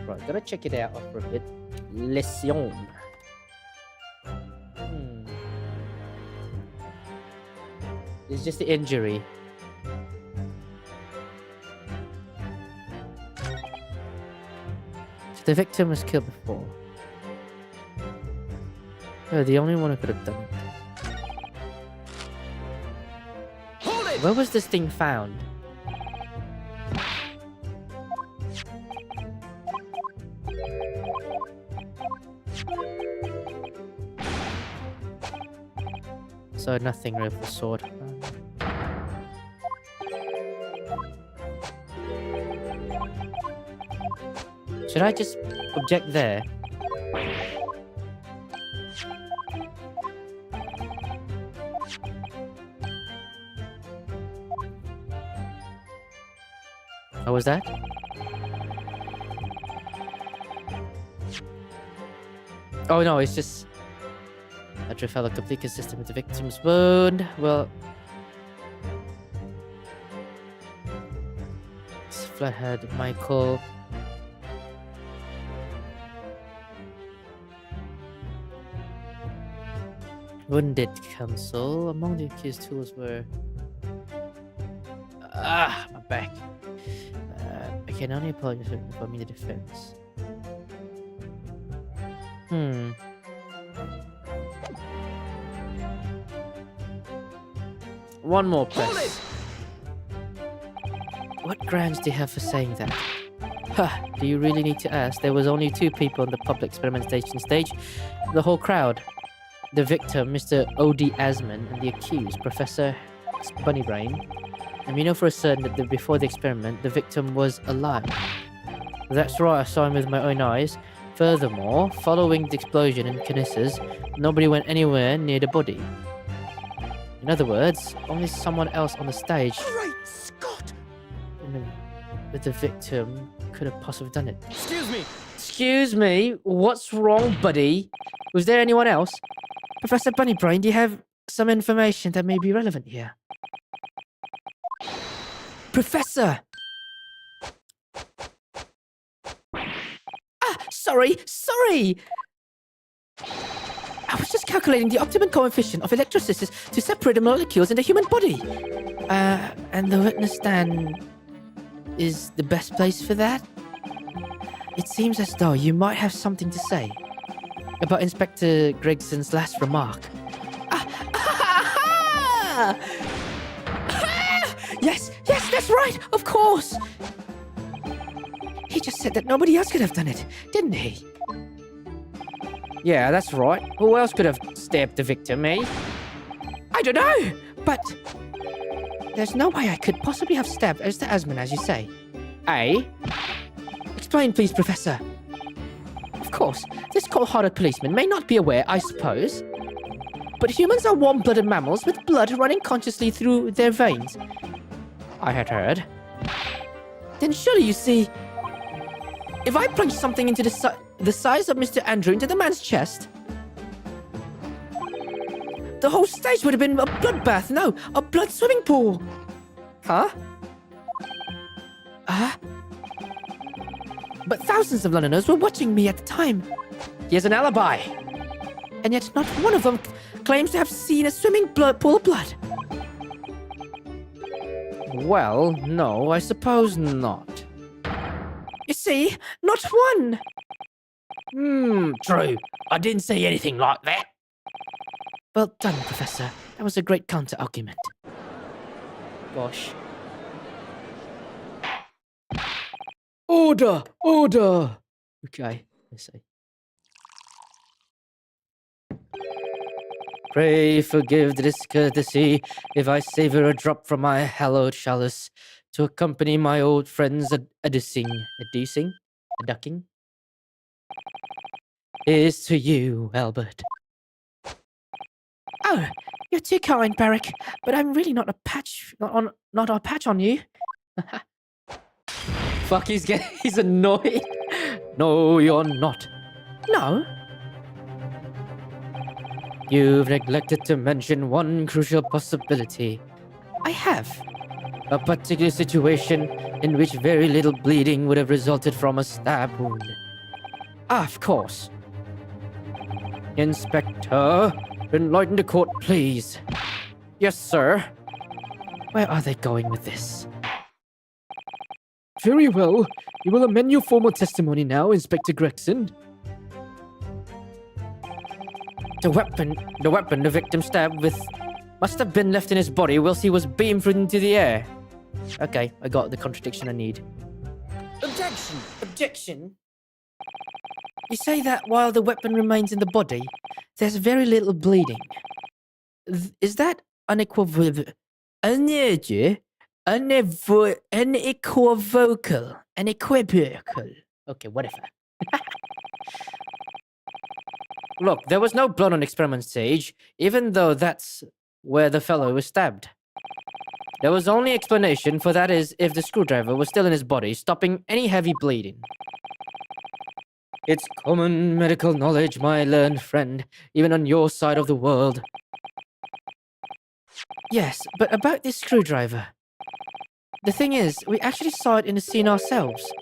Right, gotta check it out for a bit. Lesson. It's just the injury. So the victim was killed before. Oh, the only one who could have done it. Where was this thing found? So nothing with the sword. Should I just object there? How was that? Oh no, it's just... Adra fell completely consistent with the victim's wound. Well... It's flathead, Michael... Wounded counsel. Among the accused tools were... my back. I can only apologize for me the defense. One more press. What grounds do you have for saying that? Ha! Do you really need to ask? There was only 2 people on the public experimentation stage. The whole crowd. The victim, Mr. O.D. Asman, and the accused, Professor Bunnybrain. And we know for a certain that before the experiment, the victim was alive. That's right, I saw him with my own eyes. Furthermore, following the explosion in Kinesis, nobody went anywhere near the body. In other words, only someone else on the stage. Great Scott! But the victim could have possibly done it. Excuse me! Excuse me? What's wrong, buddy? Was there anyone else? Professor Bunnybrain, do you have some information that may be relevant here? Professor! Sorry! I was just calculating the optimum coefficient of electrolysis to separate the molecules in the human body. And the witness stand is the best place for that? It seems as though you might have something to say about Inspector Gregson's last remark. Yes, that's right, of course. He just said that nobody else could have done it, didn't he? Yeah, that's right. Who else could have stabbed the victim, eh? I don't know, but there's no way I could possibly have stabbed Mr. Asman, as you say. Eh? Explain, please, Professor. Of course, this cold-hearted policeman may not be aware, I suppose. but humans are warm-blooded mammals with blood running consciously through their veins. I had heard. Then surely you see, if I plunge something into the size of Mr. Andrew into the man's chest, the whole stage would have been a bloodbath, no, a blood swimming pool. Huh? But thousands of Londoners were watching me at the time. He has an alibi. And yet not one of them claims to have seen a swimming pool of blood. Well, no, I suppose not. You see, not one. True. I didn't say anything like that. Well done, Professor. That was a great counter-argument. Gosh. Order! Order! Okay, let's see. Pray forgive the discourtesy if I savor a drop from my hallowed chalice to accompany my old friends a ducking. Here's to you, Albert. Oh, you're too kind, Barrick. But I'm really not a patch on you. Fuck, he's annoyed. No, you're not. No. You've neglected to mention one crucial possibility. I have. A particular situation in which very little bleeding would have resulted from a stab wound. Of course. Inspector, enlighten the court, please. Yes, sir. Where are they going with this? Very well. You will amend your formal testimony now, Inspector Gregson. The weapon the victim stabbed with must have been left in his body whilst he was beamed into the air. Okay, I got the contradiction I need. Objection! Objection! You say that while the weapon remains in the body, there's very little bleeding. Is that unequivocal? Unequivocal. Okay, whatever. Look, there was no blood on experiment stage, even though that's where the fellow was stabbed. There was only explanation for that is if the screwdriver was still in his body, stopping any heavy bleeding. It's common medical knowledge, my learned friend, even on your side of the world. Yes, but about this screwdriver. The thing is, we actually saw it in the scene ourselves,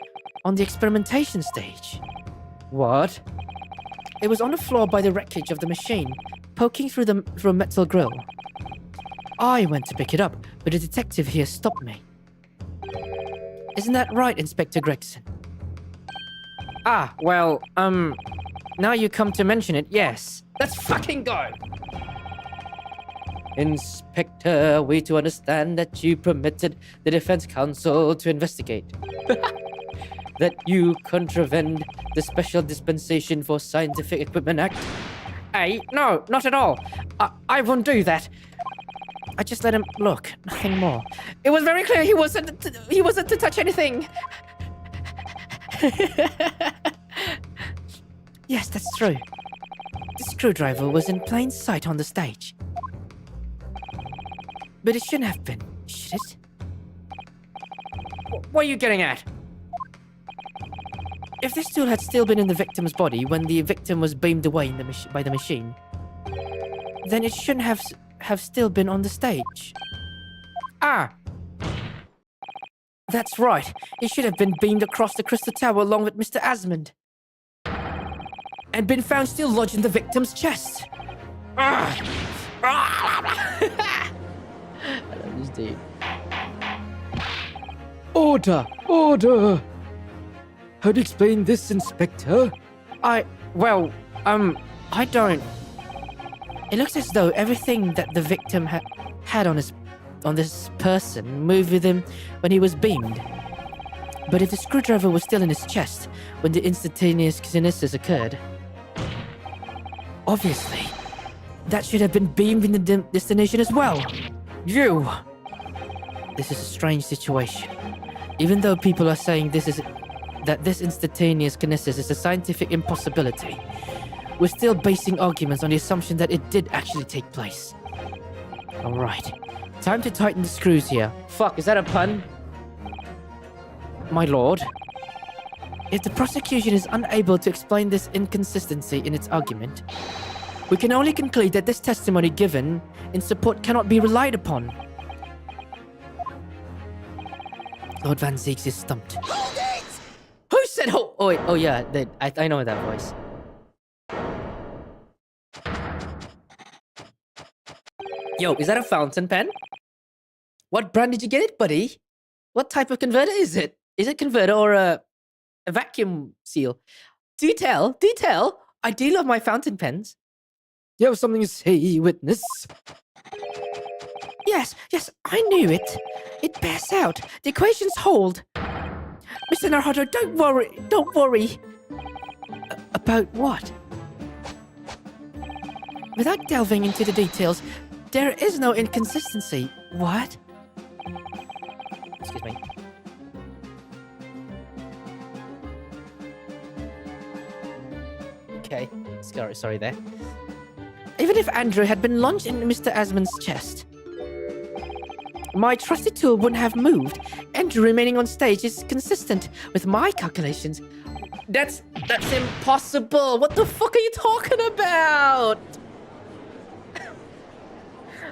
on the experimentation stage. What? It was on the floor by the wreckage of the machine, poking through a metal grill. I went to pick it up, but the detective here stopped me. Isn't that right, Inspector Gregson? Ah, well, now you come to mention it, yes. Let's fucking go! Inspector, are we to understand that you permitted the defense counsel to investigate? That you contravened the Special Dispensation for Scientific Equipment Act? Hey, no, not at all. I won't do that. I just let him look, nothing more. It was very clear he wasn't to touch anything. Yes, that's true. The screwdriver was in plain sight on the stage. But it shouldn't have been, should it? What are you getting at? If this tool had still been in the victim's body when the victim was beamed away by the machine, then it shouldn't have still been on the stage. Ah! That's right. It should have been beamed across the Crystal Tower along with Mr. Asmund. And been found still lodged in the victim's chest. I love this dude. Order! Order! How do you explain this, Inspector? I don't. It looks as though everything that the victim had on this person moved with him when he was beamed. But if the screwdriver was still in his chest when the instantaneous kinesis occurred, obviously, that should have been beamed in the destination as well. You! This is a strange situation. Even though people are saying that this instantaneous kinesis is a scientific impossibility, we're still basing arguments on the assumption that it did actually take place. Alright, time to tighten the screws here. Fuck, is that a pun? My lord, if the prosecution is unable to explain this inconsistency in its argument, we can only conclude that this testimony given in support cannot be relied upon. Lord Van Zieks is stumped. Who said ho? Oh, wait. Oh, yeah. I know that voice. Yo, is that a fountain pen? What brand did you get it, buddy? What type of converter is it? Is it converter or a vacuum seal? Do tell. Do tell. I do love my fountain pens. You have something to say, witness? Yes, I knew it. It bears out. The equations hold. Mr. Naruto, don't worry. About what? Without delving into the details, there is no inconsistency. What? Excuse me. Okay. Sorry there. Even if Andrew had been lunged in Mr. Asmon's chest, my trusted tool wouldn't have moved. Andrew remaining on stage is consistent with my calculations. That's impossible. What the fuck are you talking about?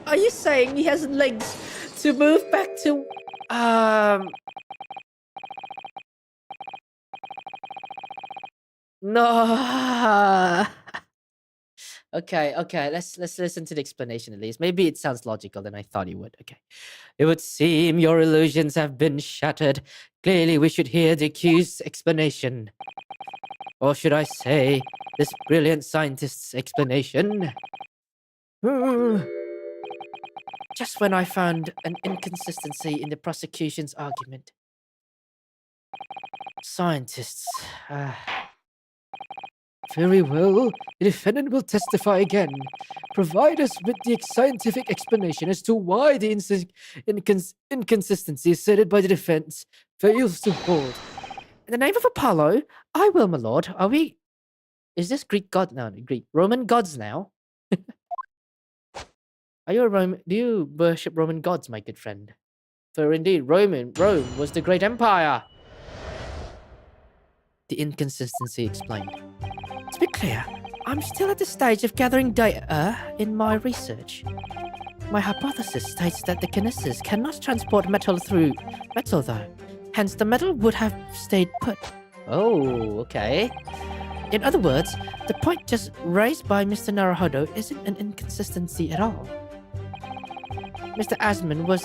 Are you saying he has legs to move back to No. Okay, let's listen to the explanation at least. Maybe it sounds logical than I thought it would. Okay. It would seem your illusions have been shattered. Clearly we should hear the accused's explanation. Or should I say, this brilliant scientist's explanation? Just when I found an inconsistency in the prosecution's argument. Scientists. Very well. The defendant will testify again. Provide us with the scientific explanation as to why the inconsistency asserted by the defense fails to hold. In the name of Apollo, I will, my lord. Are we... Is this Greek god now? Greek Roman gods now? Are you a Roman? Do you worship Roman gods, my good friend? For indeed, Rome was the great empire. The inconsistency explained. To be clear, I'm still at the stage of gathering data in my research. My hypothesis states that the canisters cannot transport metal through metal, though. Hence, the metal would have stayed put. Oh, okay. In other words, the point just raised by Mr. Naruhodo isn't an inconsistency at all. Mr. Asmon was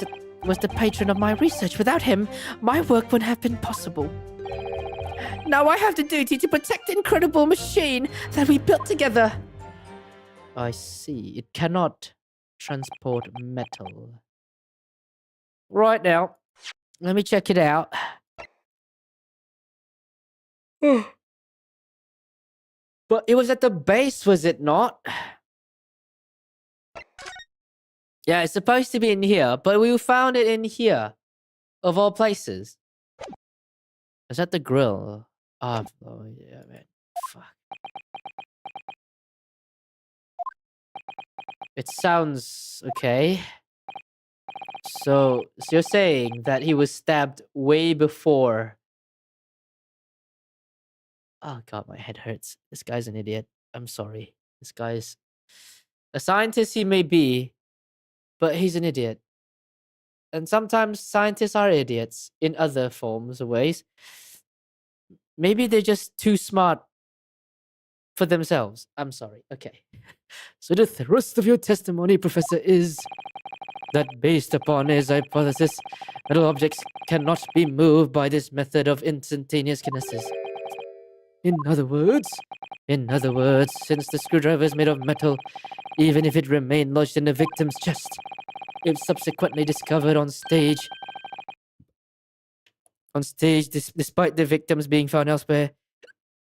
the patron of my research. Without him, my work wouldn't have been possible. Now I have the duty to protect the incredible machine that we built together. I see. It cannot transport metal. Right now, let me check it out. But it was at the base, was it not? Yeah, it's supposed to be in here, but we found it in here. Of all places. Is that the grill? Oh yeah, man. Fuck. It sounds okay. So you're saying that he was stabbed way before. Oh god, my head hurts. This guy's an idiot. I'm sorry. This guy's a scientist he may be, but he's an idiot. And sometimes scientists are idiots in other forms or ways. Maybe they're just too smart for themselves. I'm sorry. Okay. So the thrust of your testimony, Professor, is that based upon his hypothesis, metal objects cannot be moved by this method of instantaneous kinesis. In other words, since the screwdriver is made of metal, even if it remained lodged in the victim's chest, if subsequently discovered on stage, despite the victims being found elsewhere,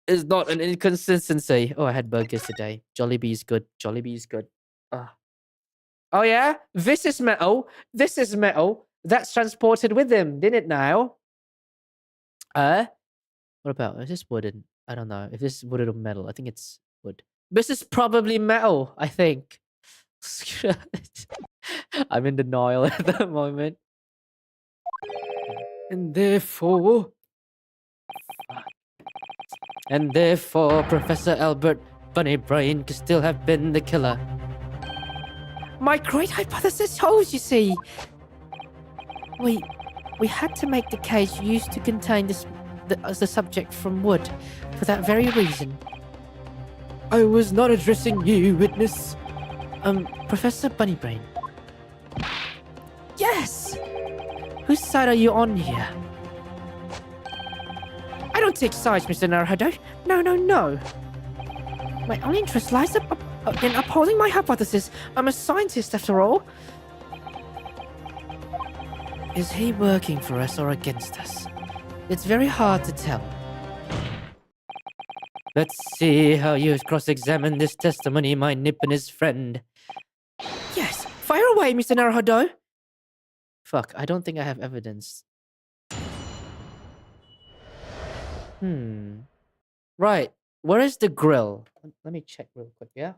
is not an inconsistency. Oh, I had burgers today. Jollibee's good. Jollibee's good. Oh yeah? This is metal. This is metal. That's transported with him, didn't it now? What about, is this wooden? I don't know. If this is wood or metal, I think it's wood. This is probably metal, I think. I'm in denial at the moment. And therefore, And therefore, Professor Albert Bunnybrain could still have been the killer. My great hypothesis holds, you see. We had to make the cage used to contain the subject from wood for that very reason. I was not addressing you, witness. Professor Bunnybrain. Yes! Whose side are you on here? I don't take sides, Mr. Naruhodo. No. My only interest lies in upholding my hypothesis. I'm a scientist, after all. Is he working for us or against us? It's very hard to tell. Let's see how you cross-examine this testimony, my nip and his friend. Yes, fire away, Mr. Naruhodo. Fuck, I don't think I have evidence. Right, where is the grill? Let me check real quick, yeah?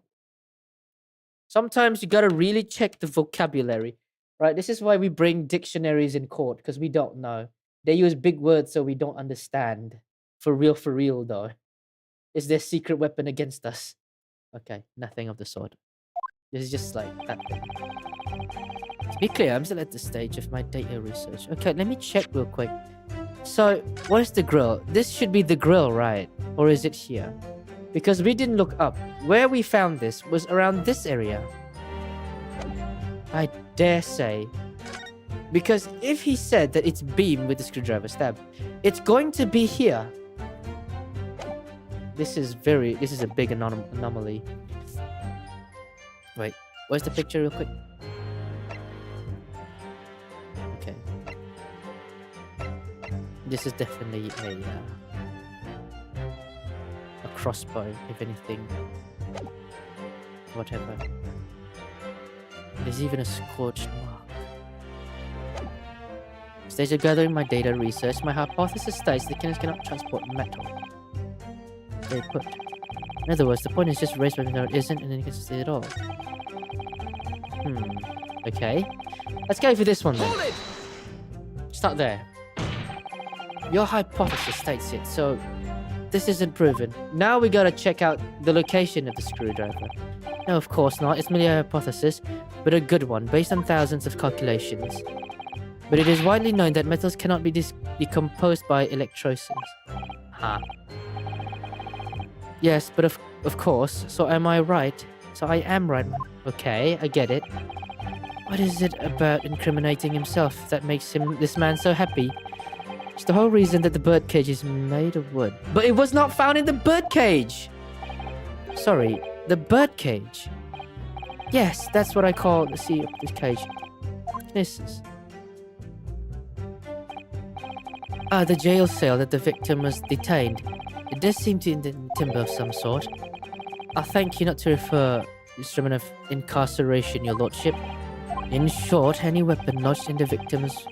Sometimes you gotta really check the vocabulary. Right, this is why we bring dictionaries in court, because we don't know. They use big words so we don't understand. For real though. Is there a secret weapon against us? Okay, nothing of the sort. This is just like that thing. To be clear, I'm still at the stage of my data research. Okay, let me check real quick. So, what is the grill? This should be the grill, right? Or is it here? Because we didn't look up. Where we found this was around this area. I dare say. Because if he said that it's beam with the screwdriver stab, it's going to be here. This is a big anomaly. Wait, where's the picture real quick? Okay. This is definitely a crossbow, if anything. Whatever. There's even a scorched mark. Stage of gathering my data research, my hypothesis states the killers cannot transport metal. They put. In other words, the point is just raised by no, it isn't, and then you can see it all. Okay. Let's go for this one then. Start there. Your hypothesis states it, so this isn't proven. Now we gotta check out the location of the screwdriver. No, of course not. It's merely a hypothesis, but a good one, based on thousands of calculations. But it is widely known that metals cannot be decomposed by electrolysis. Huh. Yes, but of course. So am I right? So I am right. Okay, I get it. What is it about incriminating himself that makes this man so happy? It's the whole reason that the birdcage is made of wood. But it was not found in the birdcage! Sorry, the birdcage. Yes, that's what I call the sea of this cage. This. The jail cell that the victim was detained. It does seem to be timber of some sort. I thank you not to refer instrument of incarceration, your lordship. In short, any weapon lodged in the victim's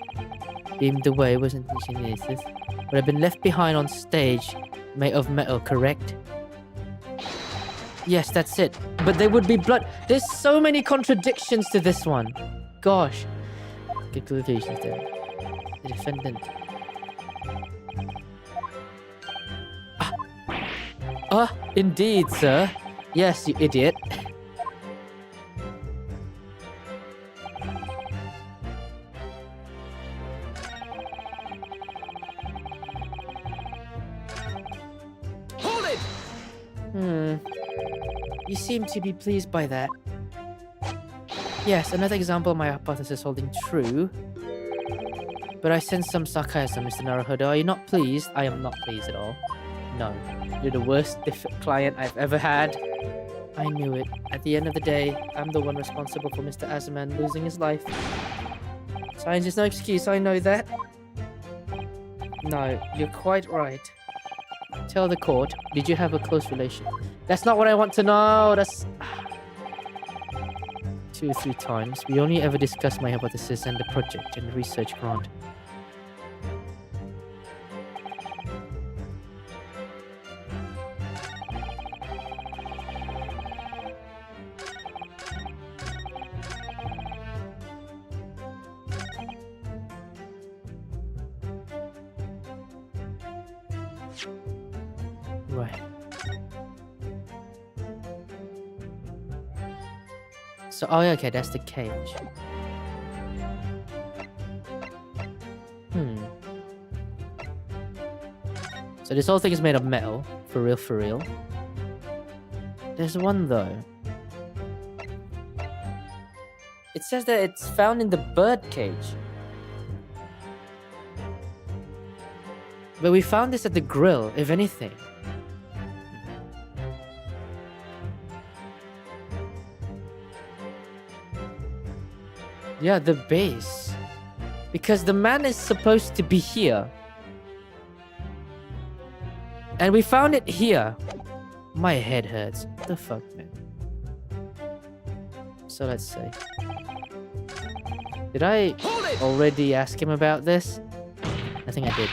beamed away wasn't initiated, but had been left behind on stage, made of metal, correct? Yes, that's it. But there would be blood. There's so many contradictions to this one. Gosh. Good conclusions there. The defendant. Indeed, sir. Yes, you idiot. Hold it! You seem to be pleased by that. Yes, another example of my hypothesis holding true. But I sense some sarcasm, Mr. Naruhodo. Are you not pleased? I am not pleased at all. No. You're the worst client I've ever had. I knew it. At the end of the day, I'm the one responsible for Mr. Azman losing his life. Science is no excuse, I know that. No, you're quite right. Tell the court, did you have a close relation? That's not what I want to know. That's 2 or 3 times. We only ever discussed my hypothesis and the project and the research grant. So, oh, yeah, okay, that's the cage. So this whole thing is made of metal. For real, for real. There's one, though. It says that it's found in the bird cage. But we found this at the grill, if anything. Yeah, the base. Because the man is supposed to be here. And we found it here. My head hurts. What the fuck, man? So let's see. Did I already ask him about this? I think I did.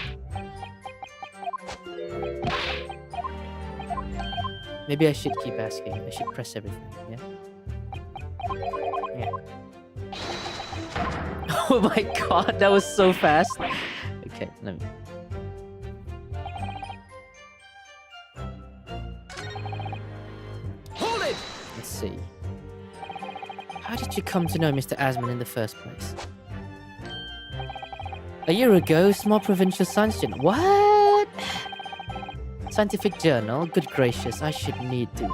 Maybe I should keep asking. I should press everything, yeah? Yeah. Oh my god, that was so fast. Okay, let me... Let's see. How did you come to know Mr. Asman in the first place? A year ago, small provincial science journal. What? Scientific journal? Good gracious, I should need to.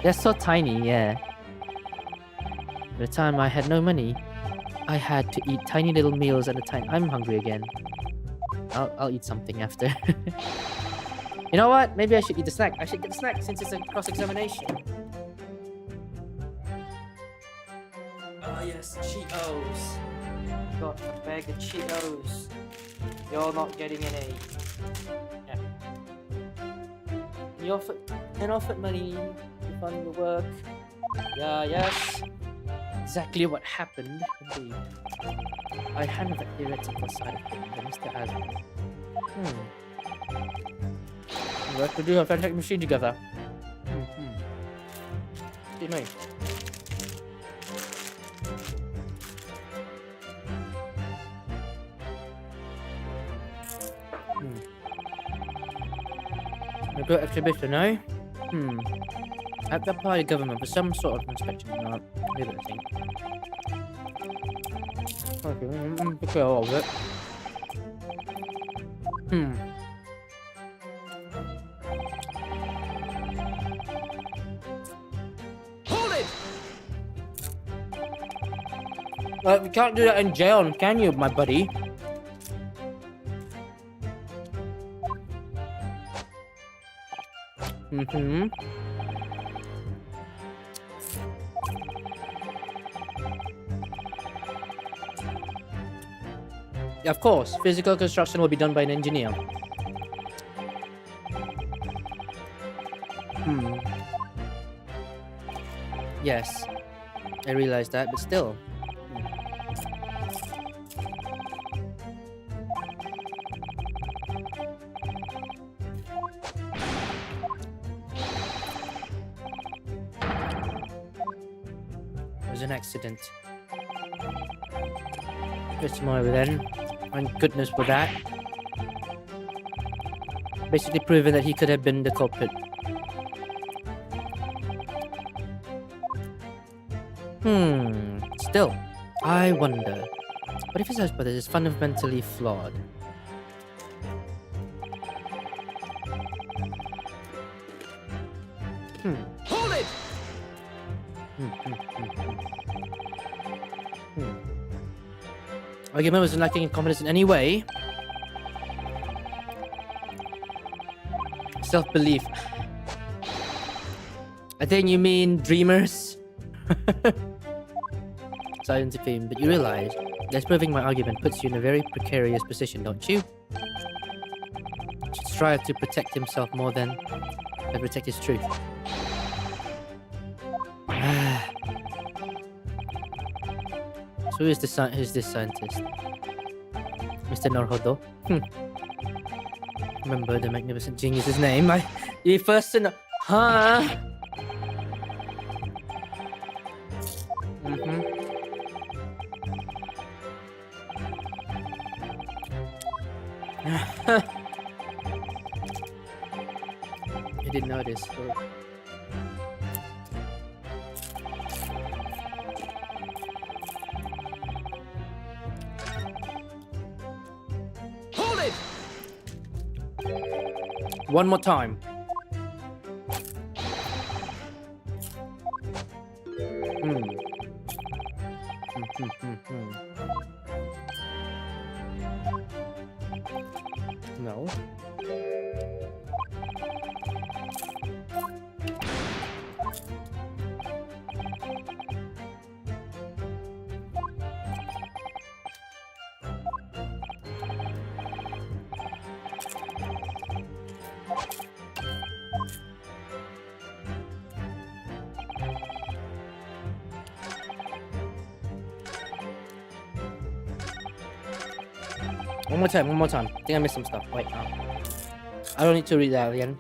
They're so tiny, yeah. At the time I had no money. I had to eat tiny little meals at a time. I'm hungry again. I'll eat something after. You know what? Maybe I should eat the snack. I should get the snack since it's a cross-examination. Oh yes, Cheetos. Got a bag of Cheetos. You're not getting any. Yeah. You offered money to fund the work. Yeah, yes. Exactly what happened, indeed. I handled the theoretical side of things, and Mr. Asman. We have to do a fantastic machine together. Excuse me. A good exhibition, eh? At the party government for some sort of inspection. No, leave it, I think. Okay, take care of it. You can't do that in jail, can you, my buddy? Yeah, of course, physical construction will be done by an engineer. Yes, I realize that, but still. It was an accident. What's more then? Thank goodness for that. Basically proving that he could have been the culprit. Still, I wonder, what if his husband is fundamentally flawed? Hold it! Argument was lacking in confidence in any way. Self-belief. I think you mean dreamers. Silent theme, but you realize that proving my argument puts you in a very precarious position, don't you? He should strive to protect himself more than protect his truth. So who's this scientist? Mr. Norhodo? Remember the magnificent genius's name? You first to know. Huh? You didn't notice. One more time. No. One more time, one more time. I think I missed some stuff. Wait, I don't need to read that again.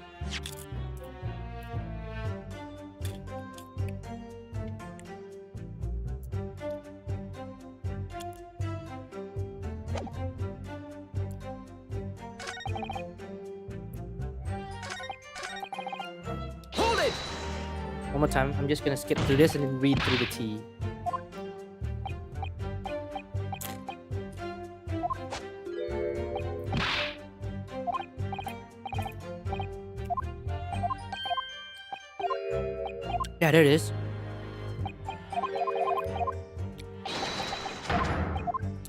Hold it! One more time. I'm just gonna skip through this and then read through the T. Yeah, there it is.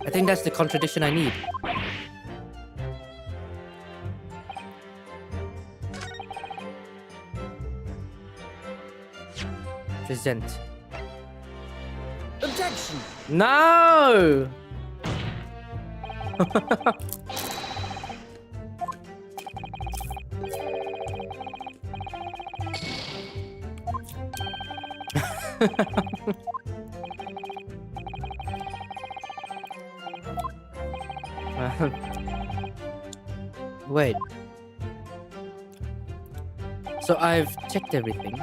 I think that's the contradiction I need. Present. Objection! No! Wait. So I've checked everything.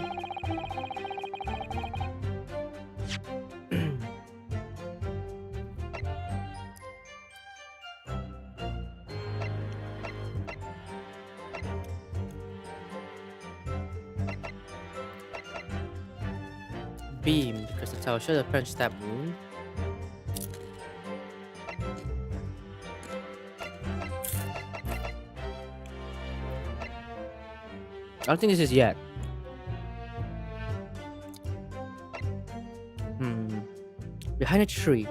Beam, because the tower should have punched that wound. I don't think this is yet. Behind a tree.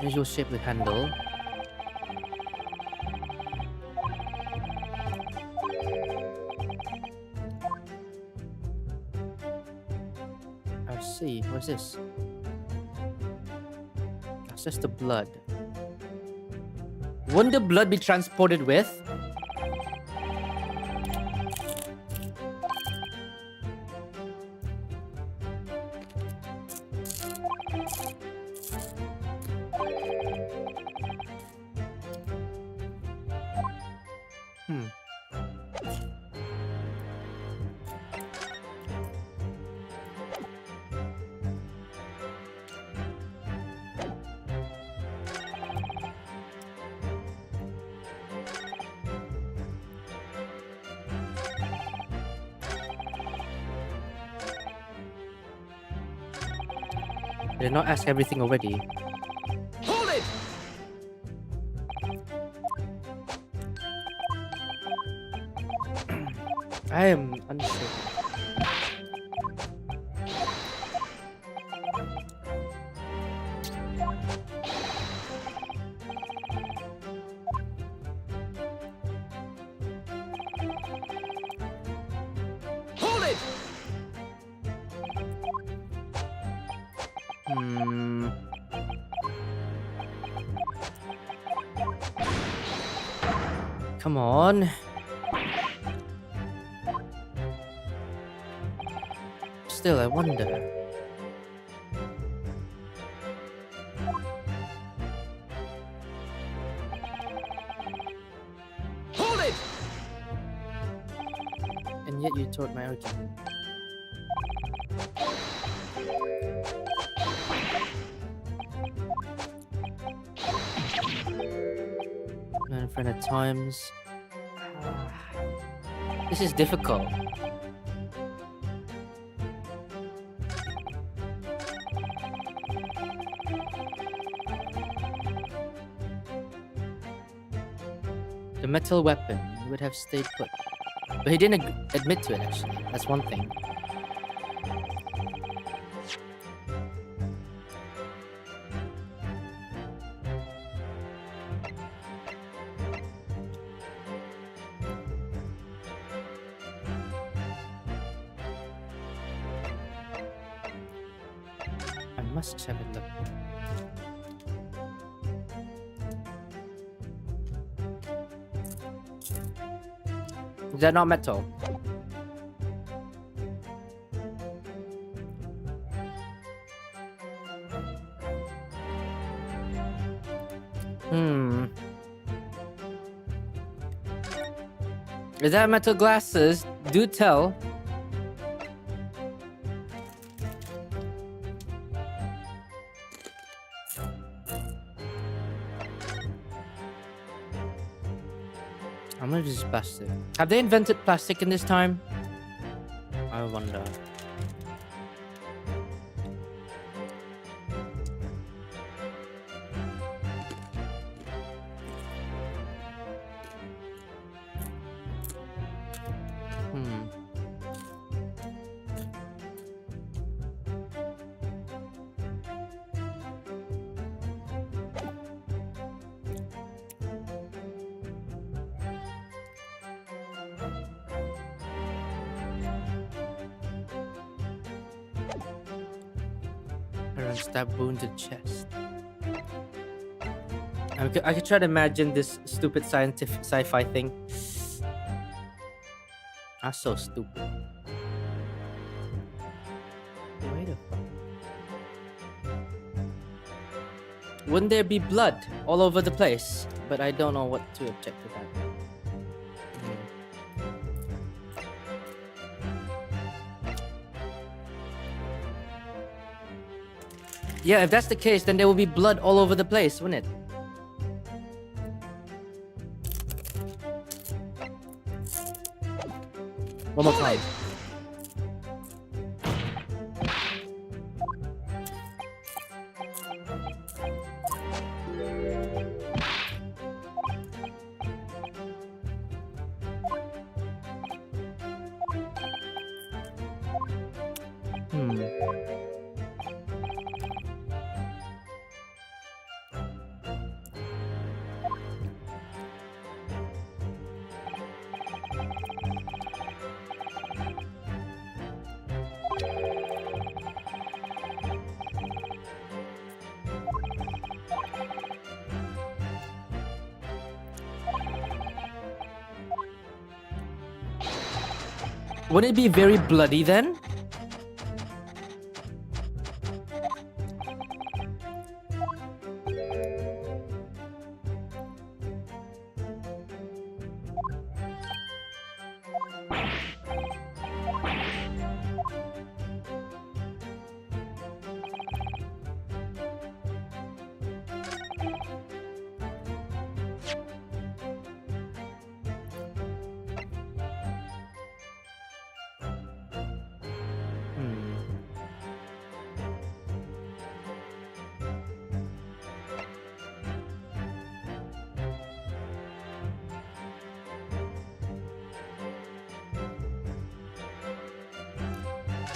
Usual shape with handle. I see. What's this? That's just the blood. Wouldn't the blood be transported with? Did I not ask everything already? Hold it! I am unsure. Hold it! Come on. still, I wonder. Hold it! And yet you taught my argument. In front of times. This is difficult. The metal weapon would have stayed put. But he didn't admit to it, actually. That's one thing. I must have a look. Is that not metal? Is that metal glasses? Do tell. How much is plastic? Have they invented plastic in this time? I wonder. Stab wound to chest. I could try to imagine this stupid scientific sci-fi thing. That's so stupid. Wait a fuck. Wouldn't there be blood all over the place? But I don't know what to object to that. Yeah, if that's the case, then there will be blood all over the place, wouldn't it? One more time. Wouldn't it be very bloody then?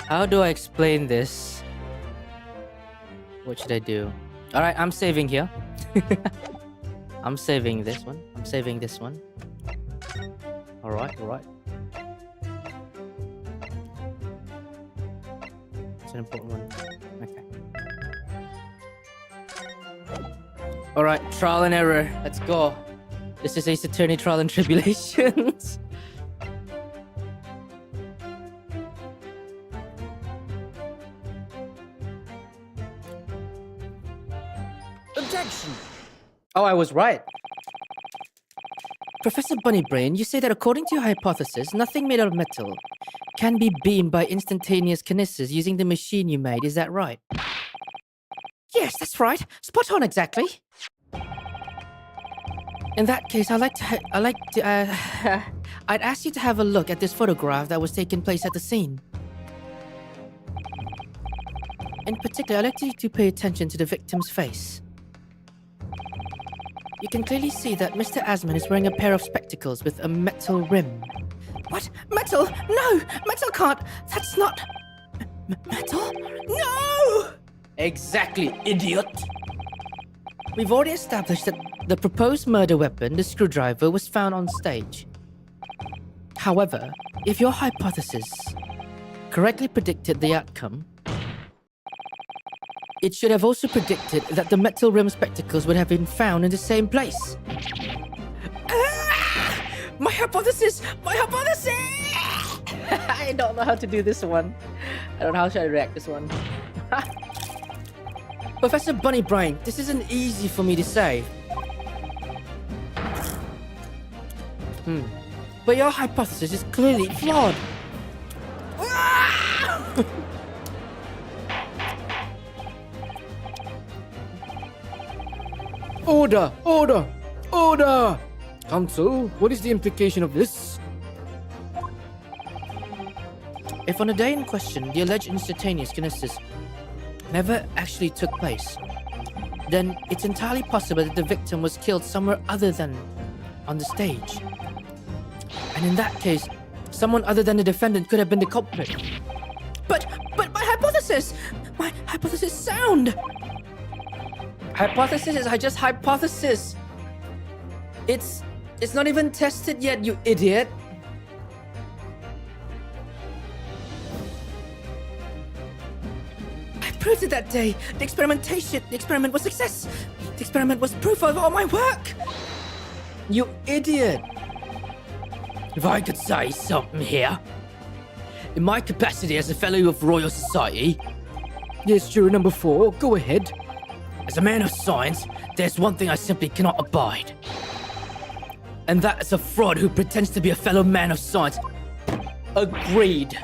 How do I explain this? What should I do? Alright, I'm saving here. I'm saving this one. I'm saving this one. Alright, alright. It's an important one. Okay. Alright, trial and error. Let's go. This is Ace Attorney Trial and Tribulations. Objection! Oh, I was right. Professor Bunnybrain, you say that according to your hypothesis, nothing made out of metal can be beamed by instantaneous kinesis using the machine you made. Is that right? Yes, that's right. Spot on, exactly. In that case, I'd ask you to have a look at this photograph that was taking place at the scene. In particular, I'd like you to pay attention to the victim's face. You can clearly see that Mr. Asman is wearing a pair of spectacles with a metal rim. What? Metal? No! Metal can't! That's not... metal? No! Exactly, idiot. We've already established that the proposed murder weapon, the screwdriver, was found on stage. However, if your hypothesis correctly predicted the outcome, it should have also predicted that the metal rim spectacles would have been found in the same place. Ah! My hypothesis! My hypothesis! I don't know how to do this one. I don't know how should I react this one. Professor Bunnybrain, this isn't easy for me to say. But your hypothesis is clearly flawed. Order! Order! Order! Counsel, what is the implication of this? If on the day in question, the alleged instantaneous kinesis never actually took place, then it's entirely possible that the victim was killed somewhere other than on the stage. And in that case, someone other than the defendant could have been the culprit. But my hypothesis! My hypothesis is sound! Hypothesis is just hypothesis. It's not even tested yet, you idiot. I proved it that day. The experiment was success. The experiment was proof of all my work. You idiot. If I could say something here, in my capacity as a fellow of Royal Society, Yes, juror number 4, go ahead. as a man of science, there's one thing I simply cannot abide. And that is a fraud who pretends to be a fellow man of science. Agreed.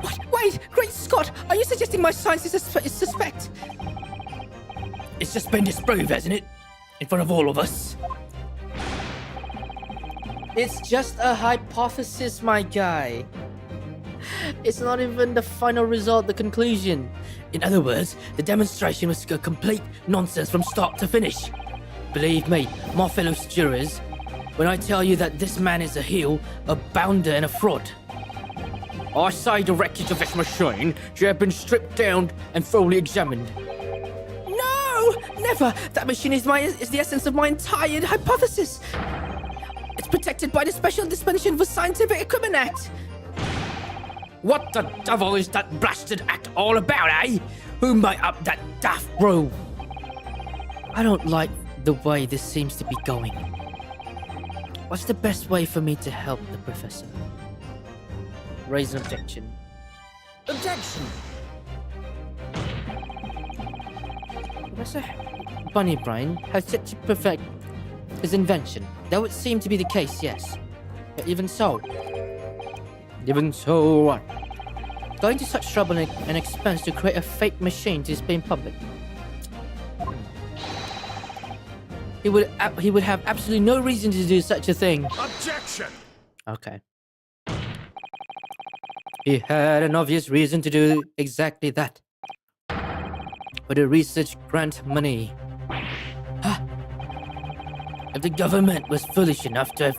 What? Wait, Great Scott! Are you suggesting my science is suspect? It's just been disproved, hasn't it? In front of all of us. It's just a hypothesis, my guy. It's not even the final result, the conclusion. In other words, the demonstration was a complete nonsense from start to finish. Believe me, my fellow jurors, when I tell you that this man is a heel, a bounder, and a fraud. I say the wreckage of this machine should have been stripped down and thoroughly examined. No! Never! That machine is the essence of my entire hypothesis. It's protected by the Special Dispensation for Scientific Equipment Act. What the devil is that blasted act all about, eh? Who made up that daft rule? I don't like the way this seems to be going. What's the best way for me to help the professor? Raise an objection. Objection! Professor Bunnybrain has yet to perfect his invention. That would seem to be the case, yes. But even so, What? going to such trouble and expense to create a fake machine to display in public. He would have absolutely no reason to do such a thing. Objection! Okay. He had an obvious reason to do exactly that. For the research grant money. Huh? If the government was foolish enough to have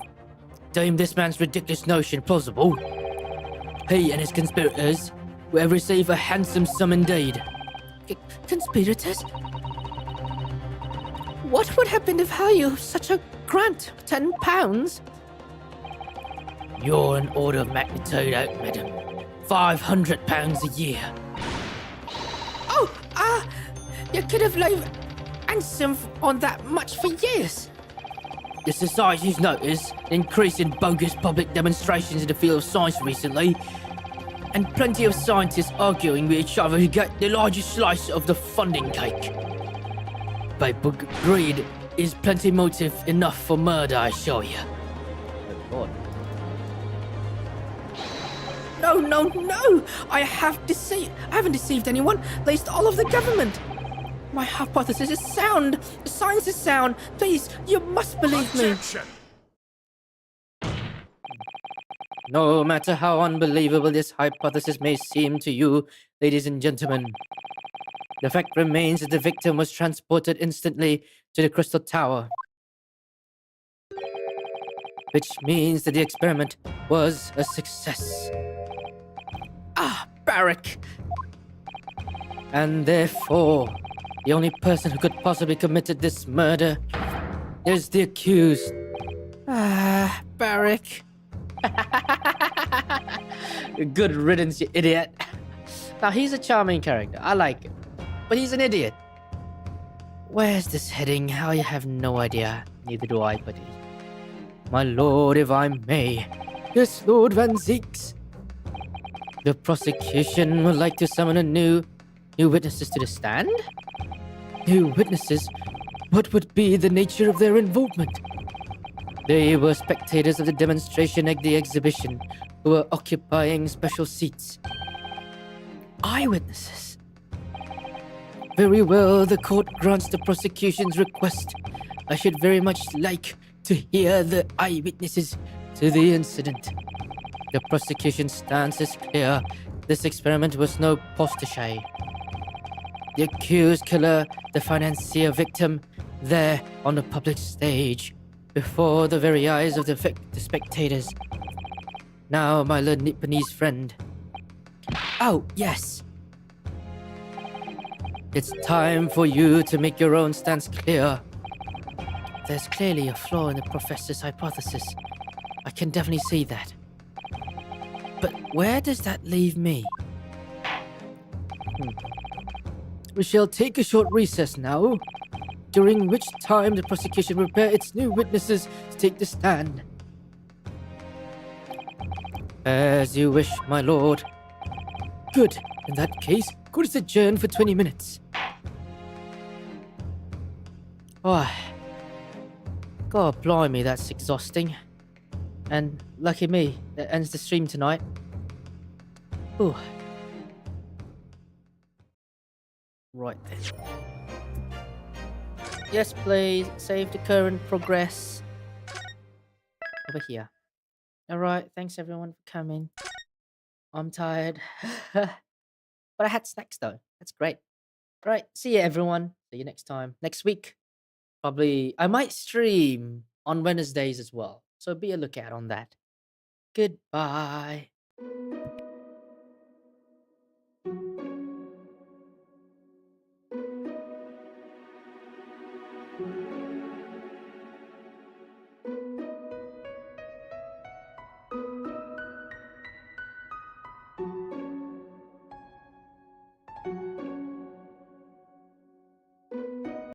deemed this man's ridiculous notion plausible, he and his conspirators will have received a handsome sum indeed. Conspirators? What would have been the value of such a grant? £10? You're an order of magnitude out, madam. £500 a year. Oh, you could have laid handsome on that much for years. The Society's noticed an increase in bogus public demonstrations in the field of science recently, and plenty of scientists arguing with each other to get the largest slice of the funding cake. Greed is plenty motive enough for murder, I show you. Oh lord. No, no, no! I haven't deceived anyone, least all of the government. My hypothesis is sound. The science is sound. Please, you must believe me. No matter how unbelievable this hypothesis may seem to you, ladies and gentlemen, the fact remains that the victim was transported instantly to the Crystal Tower. Which means that the experiment was a success. Ah, Barrack. And therefore, the only person who could possibly committed this murder is the accused. Ah, Barrack. Good riddance, you idiot. Now, he's a charming character. I like him. But he's an idiot. Where's this heading? I have no idea. Neither do I, buddy. My lord, if I may. Yes, Lord Van Zeeks. The prosecution would like to summon new witnesses to the stand? New witnesses? What would be the nature of their involvement? They were spectators of the demonstration at the exhibition who were occupying special seats. Eyewitnesses. Very well, the court grants the prosecution's request. I should very much like to hear the eyewitnesses to the incident. The prosecution's stance is clear. This experiment was no postage. The accused killer, the financier victim, there on the public stage, before the very eyes of the spectators. Now, my little Nipponese friend. Oh, yes. It's time for you to make your own stance clear. There's clearly a flaw in the professor's hypothesis. I can definitely see that. But where does that leave me? We shall take a short recess now, during which time the prosecution will prepare its new witnesses to take the stand. As you wish, my lord. Good. In that case, court is adjourned for 20 minutes. Oh, God blimey, that's exhausting. And lucky me, that ends the stream tonight. Ooh. Right then. Yes, please. Save the current progress. Over here. Alright, thanks everyone for coming. I'm tired. But I had snacks though. That's great. Right, see you everyone. See you next time. Next week. Probably, I might stream on Wednesdays as well. So be a lookout on that. Goodbye.